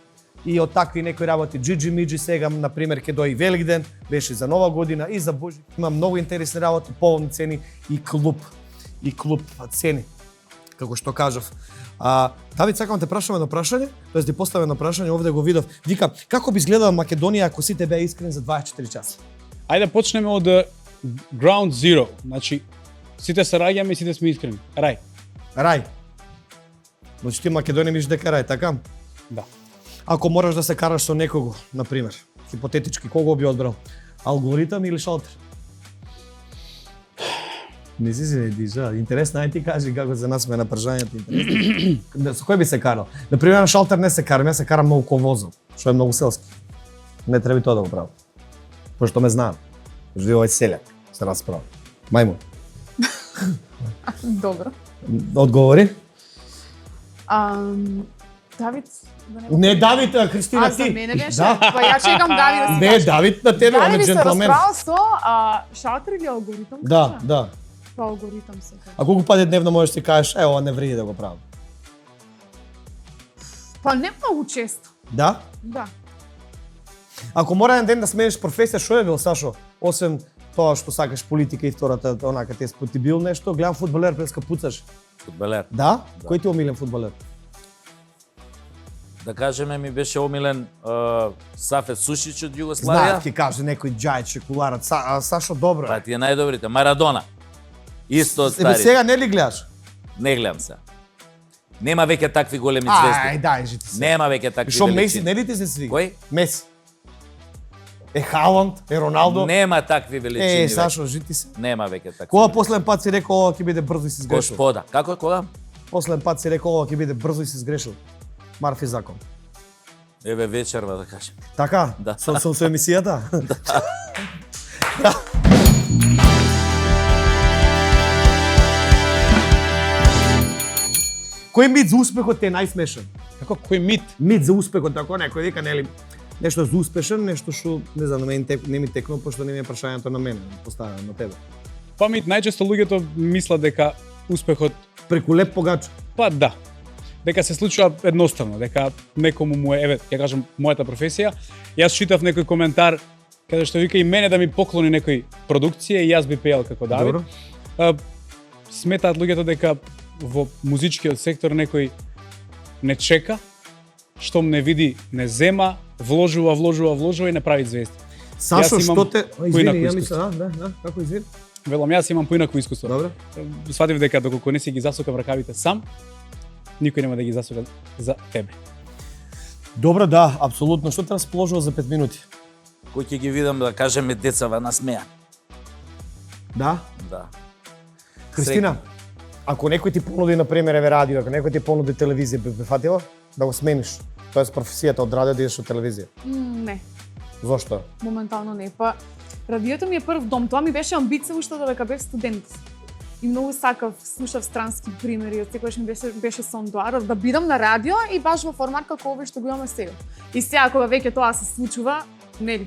И од такви некои работи Джиджи Миджи сега, например, ќе дојде Великден, беше за Нова година и за Божи. Има многу интересни работи, полни цени и клуб цени, како што кажав. Давид, сакам те прашам едно прашање, тоест ти поставам едно прашање, овде го видов. Вика, како би изгледала Македонија ако сите беа искрени за 24 часа? Ајде почнеме од ground zero. Значи, сите се раѓаме и сите сме искрени. Рај. Значи ти Македонија мислиш дека рај, така? Да. Ако мораш да се караш со некого, на пример, хипотетички, кого би одбрал? Алгоритам или шалтер? Не си се дижа. Интересно, ај ти кажи како за нас ме на прашањето интересно. Со кој би се карал? На пример, на шалтер не се карам, ја се карам многу ковозом, што е многу селски. Не треба и тоа да го правам. Пошто ме знаам. Живи овој селјак, се расправа. Мајмун. Добро. Одговори? Давид? Не Давид, Христина, ти. За мене беше? Да. Па ја чекам Давид да си Не, каже. Давид на тебе, он е Давид се джентлмен. расправа со шалтер или алгоритам? Да. Па алгоритам се. А колку пати дневно можеш да си кажеш, ова не вреди да го правам? Па не многу често. Да? Да. Ако мора еден ден да смениш професија, што е бил, Сашо? Освен тоа што сакаш политика и втората, онака те ти бил нешто, гледам фудбалер преска пуцаш. Фудбалер. Да? Кој ти е омилен фудбалер? Да кажеме, ми беше омилен Сафет Сушич од Југославија. Знаев ќе каже некој џајче куларат. Сашо добро Па е. ти е најдобрите. Марадона. Исто од Еве старите. сега не ли гледаш? Не гледам се. Нема веќе такви големи звезди. Ај, дај жити се. Нема веќе такви Шо Меси величини. не ли ти се свига? Кој? Меси. Халанд, Роналдо. Нема такви величини. веќе. Сашо, жити се. Нема веќе такви. Кога величини. последен пат си рекол ова ќе биде брзо и си сгрешил? Господа. Како кога? Последен пат си рекол ова ќе биде брзо и си сгрешил. Марфи закон. Еве вечерва да кажем. Така? Да. Со емисијата? Кој мит за успехот е најсмешен? Како кој мит? Мит за успехот, ако некој вика, нели, нешто за успешен, нешто што, не знам, на мене не ми текнува, пошто не ми е прашањето на мене, поставено на тебе. Па мит, најчесто луѓето мислат дека успехот, Преку леп погач. па да, дека се случува едноставно, дека некому му е, еве, ќе кажам, мојата професија. Јас читав некој коментар каде што вика и мене да ми поклони некој продукција и јас би пеел како Давид. Добро. Сметаат луѓето дека во музичкиот сектор некој не чека, штом не види, не зема, вложува и не прави звезди. Сашо, Јас имам што те... поинако Извини, ја искуство. мисля, да, како извини? Велам, јас имам поинако искуство. Добро. Сватив дека доколку не си ги засукам ракавите сам, никој нема да ги засука за тебе. Добро, да, апсолутно. Што те расположува за 5 минути? Кој ќе ги видам да кажеме децава насмеа. Да? Да. Христина, ако некој ти понуди, на пример, еве радио, ако некој ти понуди телевизија, би фатила да го смениш? Тоест професијата од радио да идеш од телевизија. Не, Зошто? моментално не. Па радиото ми е прв дом. Тоа ми беше амбиција уште додека бев студент. И многу сакав, слушав странски примери, секогаш ми беше сон доаров да бидам на радио и баш во формат како овој што го имаме сега. И сега кога веќе тоа се случува, нели?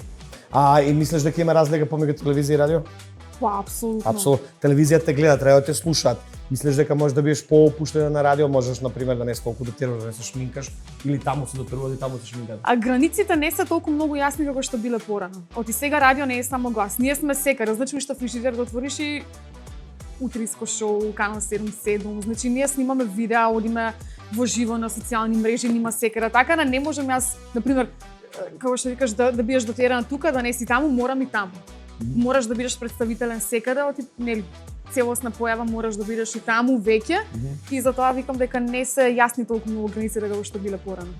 И мислиш дека има разлика помеѓу телевизија и радио? Па апсолутно. Апсолутно. Телевизија те гледат, радио те слушаат. Мислиш дека можеш да бидеш поопуштена на радио, можеш на пример да не се толку дотируваш, да не се шминкаш или таму се дотируваш и таму се шминкаш. А границите не се толку многу јасни како што биле порано. Оти сега радио не е само глас. Ние сме секаде, значи што фрижидер да отвориш и Утриско шоу, Канал 77, значи ние снимаме видеа, одиме во живо на социјални мрежи, нима секаде, така да не можам јас, например, како што викаш, да бидеш дотерана тука, да не си таму, морам и таму. Мораш да бидеш представителен секаде, нели, целосна појава мораш да бидеш и таму веќе, и затоа викам дека не се јасни толку многу граници како што биле порано.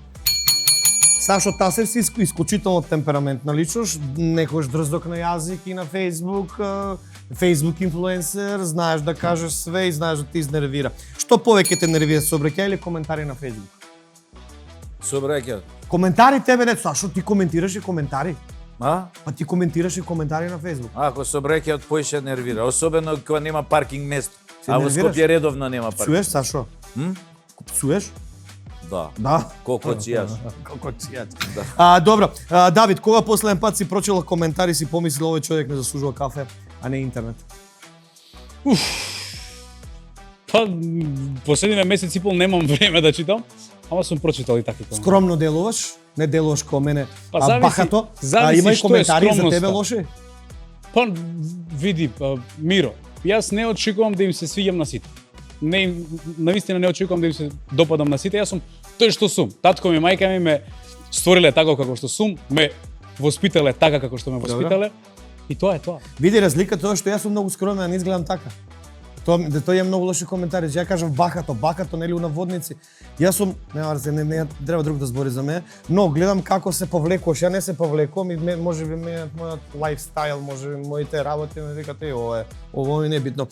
Сашо Тасев си исклучително темпераментна личност, некојаш дрздок на јазик и на Facebook, Facebook инфлуенсер, знаеш да кажеш све и знаеш да ти изнервира. Што повеќе те нервира, сообраќај или коментари на Facebook? Сообраќај. Коментари тебе не, Сашо, ти коментираш и коментари. А? Па ти коментираш и коментари на Facebook. Ако сообраќајот поише нервира, особено кога нема паркинг место. Се А во нервираш? Скопје редовно нема паркинг. Псуеш, Сашо? Псуеш? Да. Да. Колку чијаш. Колко чијач. Да. Добро, Давид, кога последен пат си прочела коментари си помислил овој човек не заслужува кафе, а не интернет? Па, последниве месец и пол немам време да читам, ама сум прочитал и такви коментари. Скромно делуваш? Не делуваш како мене, Па, зависи- бахато? зависи Има и што е коментари за скромноста. тебе лоши? Па, види, Миро, јас не очекувам да им се свиѓам на сите. Не, навистина не очекувам да им се допадам на сите, јас сум тој што сум. Татко ми, мајка ми ме створиле така како што сум, ме воспитале така како што ме воспитале. И тоа е тоа. Види разлика тоа што јас сум многу скромен, а не изгледам така. Тоа е многу лоши коментари. Ја кажам бахато нели у наводници. Јас сум, не треба друг да збори за мене, но гледам како се повлекуваш. Ја не се повлекувам и можеби мојот лајфстайл, можеби моите работи ме викат ово ми не е битно.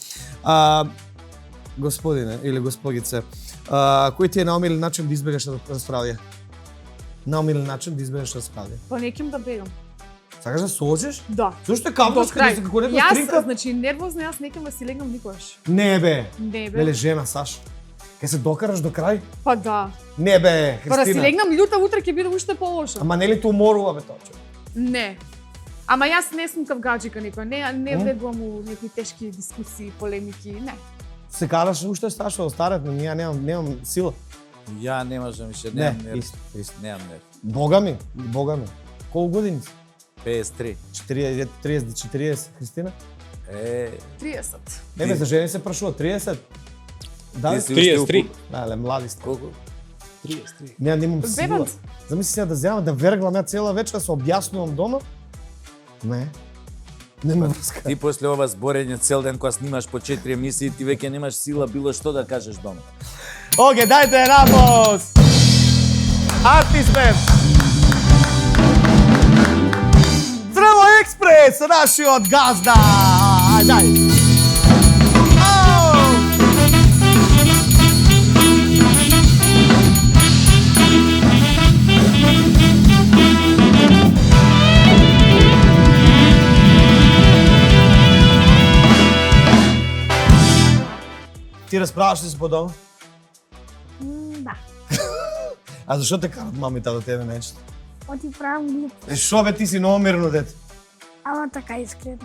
Господине или госпогице, кој ти е наумилен начин да избегаш од Австралија? Наумилен начин да избегаш од Австралија? Па неким да бегам. Сакаш да соочиш? Да. Зошто е кавгаш До крај. каде како некој Јас, стринка? значи, нервозна, јас некам да си легнам никогаш. Не бе. Не бе. Леле жена, Саш. Ке се докараш до крај? Па да. Не бе, Па да си Христина. легнам љута, утре ќе биде уште полошо. Ама нели те уморува бе тоа човек? Не. Ама јас не сум кавгаџика никој. Не влегувам у некои тешки дискусии, полемики, не. Се караш уште Сашо, старат, но ја немам сила. Ја не можам више, Не, немам нерв. исто. Немам нерв. Бога ми. Колку години си? 53. 30, Христина? 30. Не бе, за жени се прашува 30. Да, Ти си уште 33. Леле, млади сте. Колку? 33. Немам сила. Бебант. Замисли сега да земам, да верглам ја цела вечер, да се објаснувам дома. Не. Нема врска. Ти после ова зборење цел ден кога снимаш по 4 емисии, ти веќе немаш сила било што да кажеш дома. Оге, дајте Рамос! Артисмен! Здраво Експрес, нашиот газда! Ајде! Ти расправаш ли се по дома? Да. А зашо те карат мамите до тебе нешто? Оти правам глуп. Шо бе, ти си много мирно дете. Ама така искрено.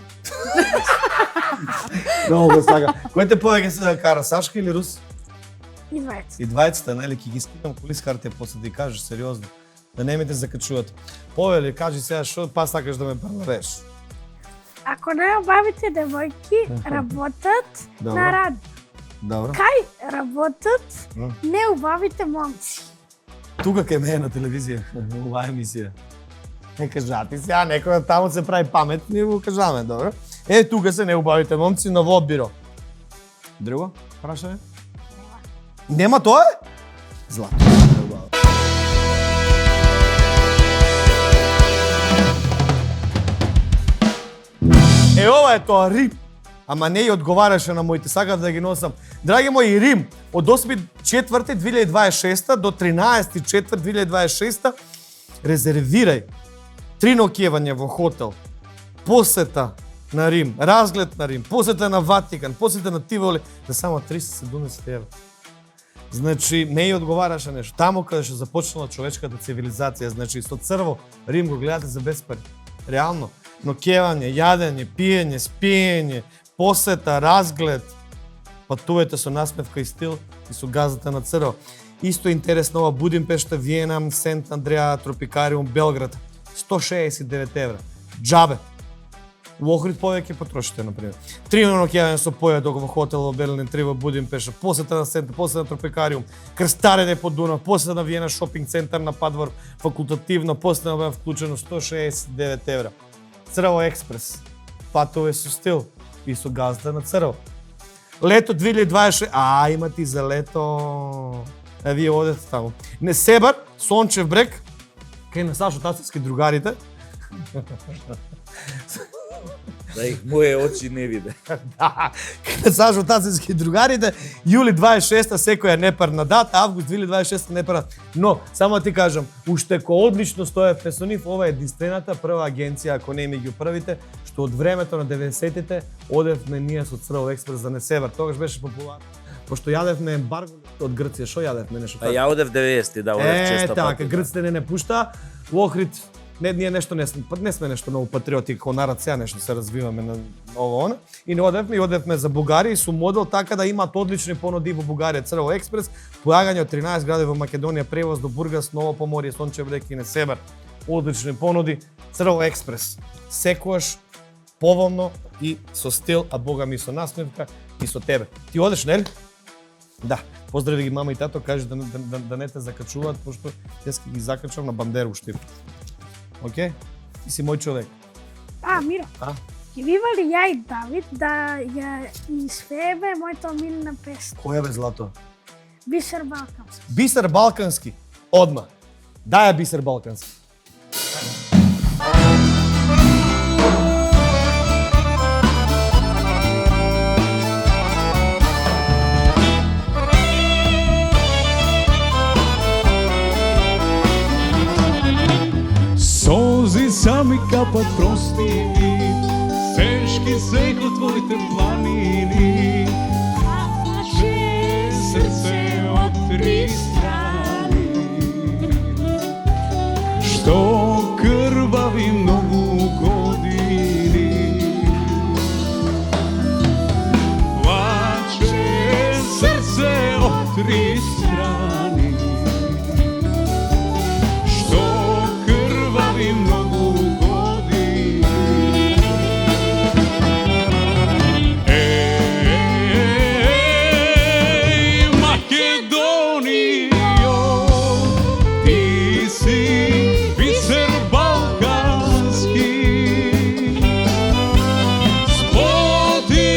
Много го сага. Кој те повеќе се да кара, Сашка или Рус? И двајца. И двајцата, нели, ќе ги скинам колискарите после да ти кажеш сериозно. Да не ми те закачуват. Повели, кажи сега шо па сакаш да ме прелареш. Ако најобавите девојки работат Добро. на рад. Добро. Кај работат неубавите момци. Тука кај мене на телевизија, оваа емисија. Не кажати сега, некој таму се прави памет, ние го кажаме, добро? Тука се неубавите момци на ВО биро. Друго? Прашање? Нема тоа е? Злато. Ова е тоа Рим. Ама не и одговараше на моите, сакав да ги носам. Драги мои, Рим, од 8.4.2026 до 13.4.2026 резервирај 3 ноќевања во хотел, посета на Рим, разглед на Рим, посета на Ватикан, посета на Тиволи за само 370 евра. Значи, не и одговараше нешто. Таму каде што започнала човечката цивилизација, значи со црво Рим го гледате за без пари. Реално. Ноќевање, јадење, пиење, спиење, посета, разглед, патувајте со насмевка и стил и со газата на црво. Исто интересно ова Будимпешта, Виена, Сент Андреа, Тропикариум, Белград. 169 евра. Џабе. Во Охрид повеќе потрошите, например. 3 ноќевање со поедок во хотел во Берлин, 3 во Будимпешта, посета на центар, посета на Тропикариум, крстарење по Дунав, посета на Виена шопинг центар на Падвор, факултативно, посета на вклучено 169 евра. Црво експрес, патове со стил и со газда на црво. Лето 2026, има ти за лето. Вие одете таму. Несебар, Сончев брег, кај на Сашо Тацевски другарите. Да их моje очи не виде. Да, кај на Сашо Тацевски другарите, јули 26-та секоја непарна дата, август 2026-та непарна. Но, само ти кажам, уште ко одлично стоевме со нив, ова е единствената прва агенција, ако не меѓу првите, што од времето на 90-тите одевме ние со Црвов експрес за Несебар. Тогаш беше популарно. Пошто јадевме ембарго од Грција, што јадевме нешто така? Ја одев 90-ти, да, одев често пати. Така, грците не пушта. Во Охрид ние нешто не сме нешто многу патриоти како народ, сега нешто се развиваме на ово она. И не одевме за Бугарија и со модел така да имаат одлични понуди во Бугарија. Црво експрес, појагање од 13 градови во Македонија, превоз до Бургас, Ново Поморје, Сончев брег и Несебар. Одлични понуди. Црво експрес. Секогаш поволно и со стил, а бога ми со насмевка и со тебе. Ти одеш, нели? Да. Поздрави ги мама и тато, кажи да не те закачуваат, пошто јас ќе ги закачам на бандеру штип. Океј? Ти си мој човек. Миро. Ќе би вали ја и Давид да ја испееме мојата омилена песна. Која бе, Злато? Бисер Балкански. Бисер Балкански. Одма. Дај ја Бисер Балкански. Солзи сами капат прости, тешки се ко твоите планини. Плаче срце од три страни, што крвави многу години. Плаче срце од три страни, многу години. Македонијо, ти си бисер балкански, споти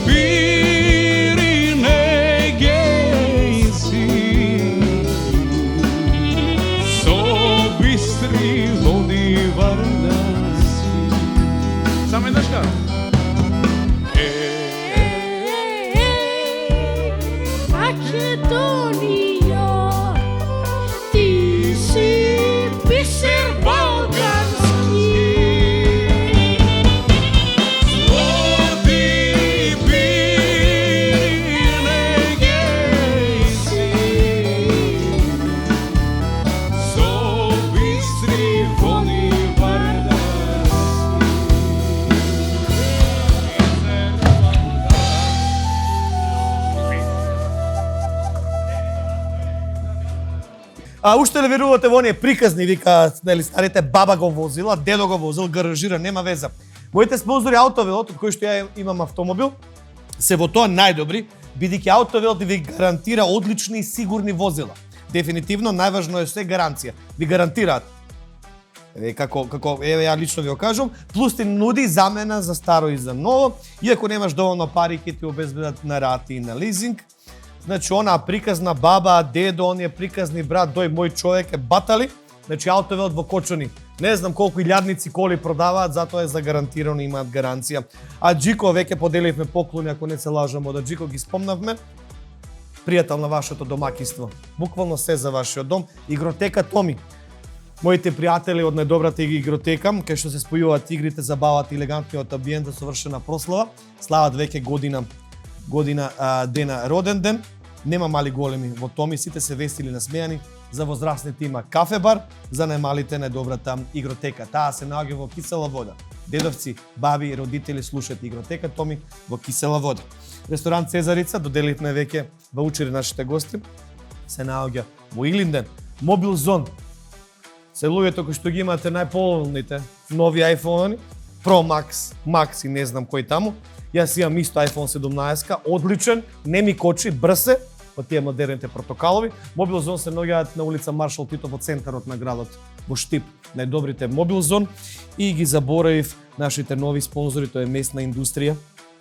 пиринегејци, со бистри води вардаси. Само еднаш кажа. Македонијо, ти си бисер балкански, Споти пиринегејци, со бистри води вардаси. Уште не верувате во оние приказни, викаат, нели, старите, баба го возила, дедо го возил, гаражира, нема веза. Моите спонзори Автовелот, од кој што ја имам автомобил, се во тоа најдобри, бидејќи Автовелот ви гарантира одлични и сигурни возила. Дефинитивно најважно е се гаранција. Ви гарантираат. Како ја лично ви го кажам, плюс ти нуди замена за старо и за ново, иако немаш доволно пари ќе ти обезбедат на рати и на лизинг. Значи, онаа приказна баба, дедо, оние приказни брат, дој мој човек е батали. Значи, Автовелот во Кочани. Не знам колку илјадници коли продаваат, затоа е загарантирано, имаат гаранција. А Джико, веќе поделивме поклони, ако не се лажам, од Джико ги спомнавме. Пријател на вашето домакинство. Буквално се за вашиот дом. Игротека Томи. Моите пријатели од најдобрата игротека, кај што се спојуваат игрите, забавата и елегантниот амбиент за совршена прослава. Слават веќе година дена роден ден. Нема мали големи во Томи, сите се весели насмејани. За возрастните има кафе бар, за најмалите најдобрата игротека. Таа се наоѓа во Кисела вода. Дедовци, баби и родители слушаат игротека Томи во Кисела вода. Ресторан Цезарица, доделивме веќе ваучери нашите гости, се наоѓа во Илинден. Мобил Зон. Се луѓето кои што ги имате најповолните нови айфони, Pro Max, Max и не знам кој таму. Јас имам исто iPhone 17, одличен, не ми кочи, брз е, од тие модерните протокалови. Mobile Zone се наоѓаат на улица Маршал Тито во центарот на градот, во Штип, најдобрите Mobile Zone. И ги заборавив нашите нови спонзори, тоа е местна индустрија,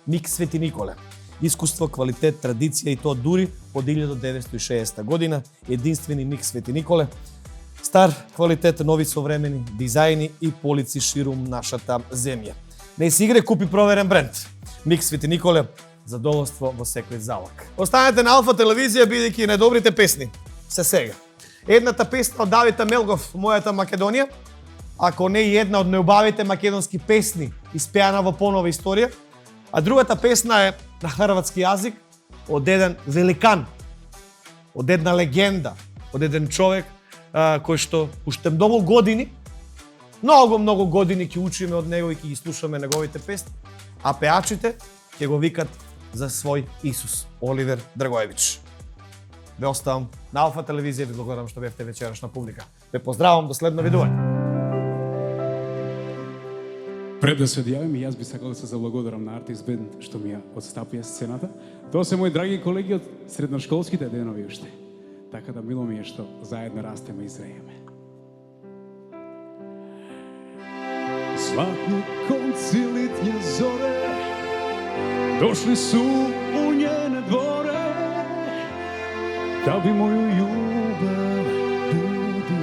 Мик Свети Николе. Искуство, квалитет, традиција и тоа дури од 1960 година, единствени Мик Свети Николе. Стар квалитет, нови современи дизајни и полици ширум нашата земја. Не си игре, купи проверен бренд. Мик Свети Николе, задоволство во секој залак. Останете на Алфа телевизија бидејќи најдобрите песни се сега. Едната песна од Давид Амелгов, Мојата Македонија, ако не и една од најубавите македонски песни испеана во понова историја, а другата песна е на хрватски јазик од еден великан, од една легенда, од еден човек кој што уште многу години ќе учиме од него и ќе ги слушаме неговите песни, а пеачите ќе го викат за свој Исус, Оливер Драгоевич. Ве оставам на Алфа телевизија, ви благодарам што бевте вечерашна публика. Ве поздравам до следно видување. Пред да се одјавим, јас би сакал да се заблагодарам на Артис Бенд што ми ја отстапија сцената. Тоа се мои драги колеги од средношколските денови уште. Така да мило ми е што заедно растеме и зрееме. Златни конци летње зоре дошли су у njene dvore da bi moju ljubav budi.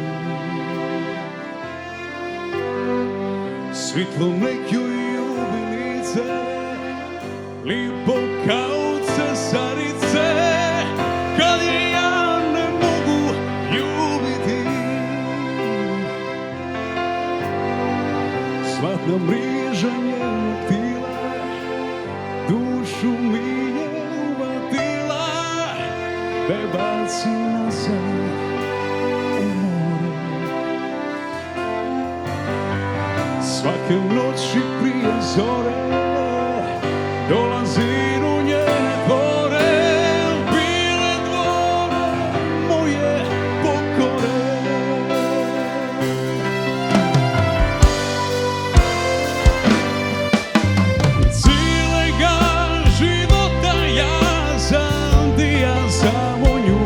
Svitlo nekoj ljubilice, lipo kao cesarice, kad je ja ne mogu ljubiti. Zlatna mriža njenog tila dušu mi je uvatila, te baci nazad u more. Svake noći prije zore dolazim u njene dvore, bile dvore moje pokore. Samo nju,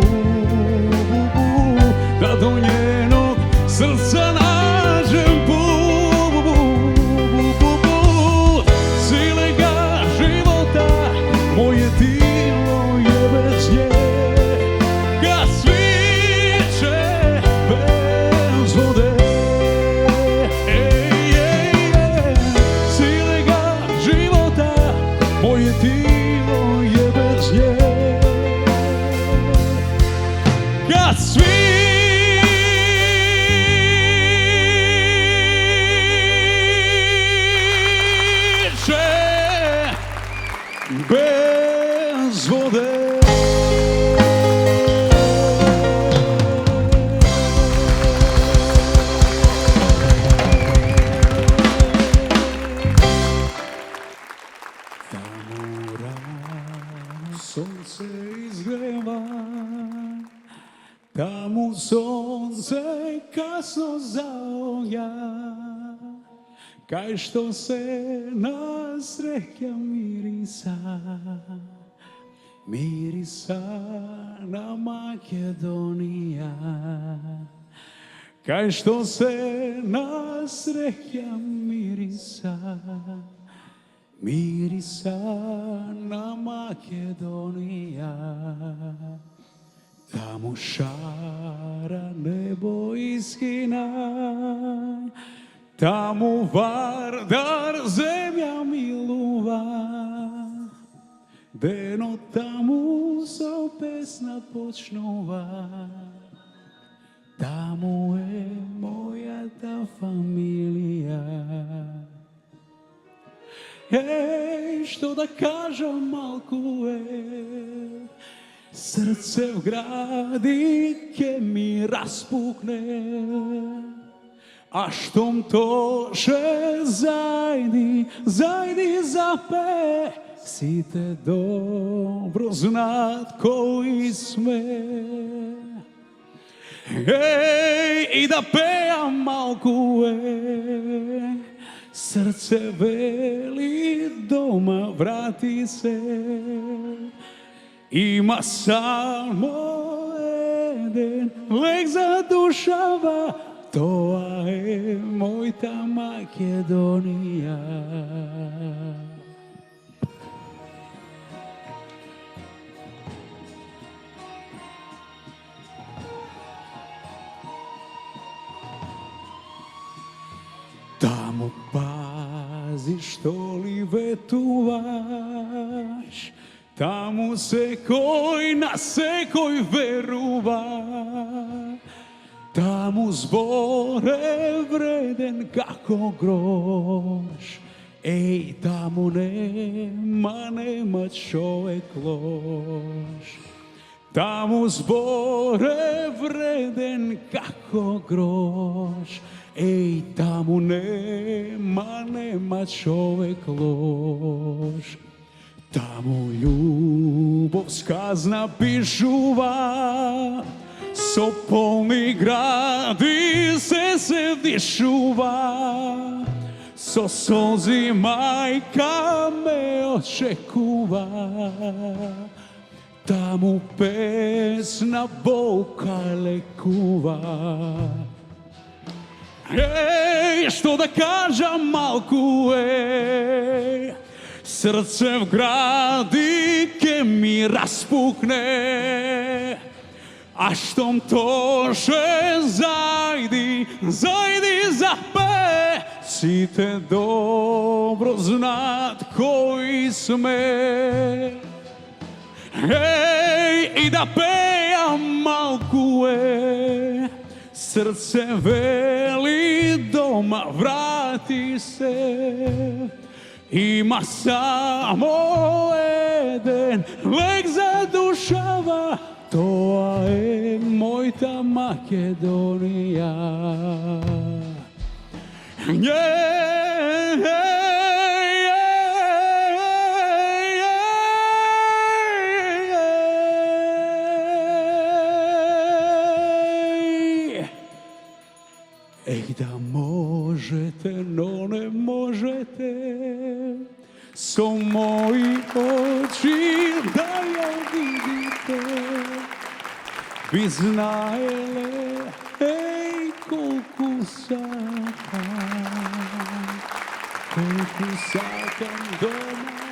da do njenog srca nađem put. Cilega života, moje tijelo je bez nje, kad sviće bez vode. Cilega života, moje tijelo je bez nje, kad sviće bez vode. Tamo rano sunce izgreva, tamo sunce kasno zaoja, kaj što se nas reka mirisa, mirisa na Makedonija. Kaj što se nas reka mirisa, mirisa na Makedonija. Tamo šara nebo iskina, tamo Vardar zemlja miluva, deno tamo so pesna počnova, tamo je moja ta familija. Ej, što da kažem malko srce v gradi, ke mi raspukne, a štom to še zajdi, zajdi zape, si te dobro znat koji sme. Ej, i da pejam malko Срце вели дома врати се. Има само еден лек за душава, тоа е мојта Македонија. Таму пази што ли ветуваш, таму секој на секој верува, таму збор е вреден како грош, еј таму нема човек лош. Таму збор е вреден како грош, еј таму нема човек лош. Таму љубов сказна пишува, со полни гради се дишува, со солзи мајка ме очекува. Таму песна болка лекува. Еј, што да кажам малку е, срце в гради ке ми распукне, а штом тоше зајди запе, сите добро знаат кои сме. Еј, и да пеам малку е, срце вели дома врати се. Има само еден лек за душава, тоа е мојта Македонија. Еј да можете, но не можете, со мои очи да ја видите, би знаеле, еј колку сакам дома.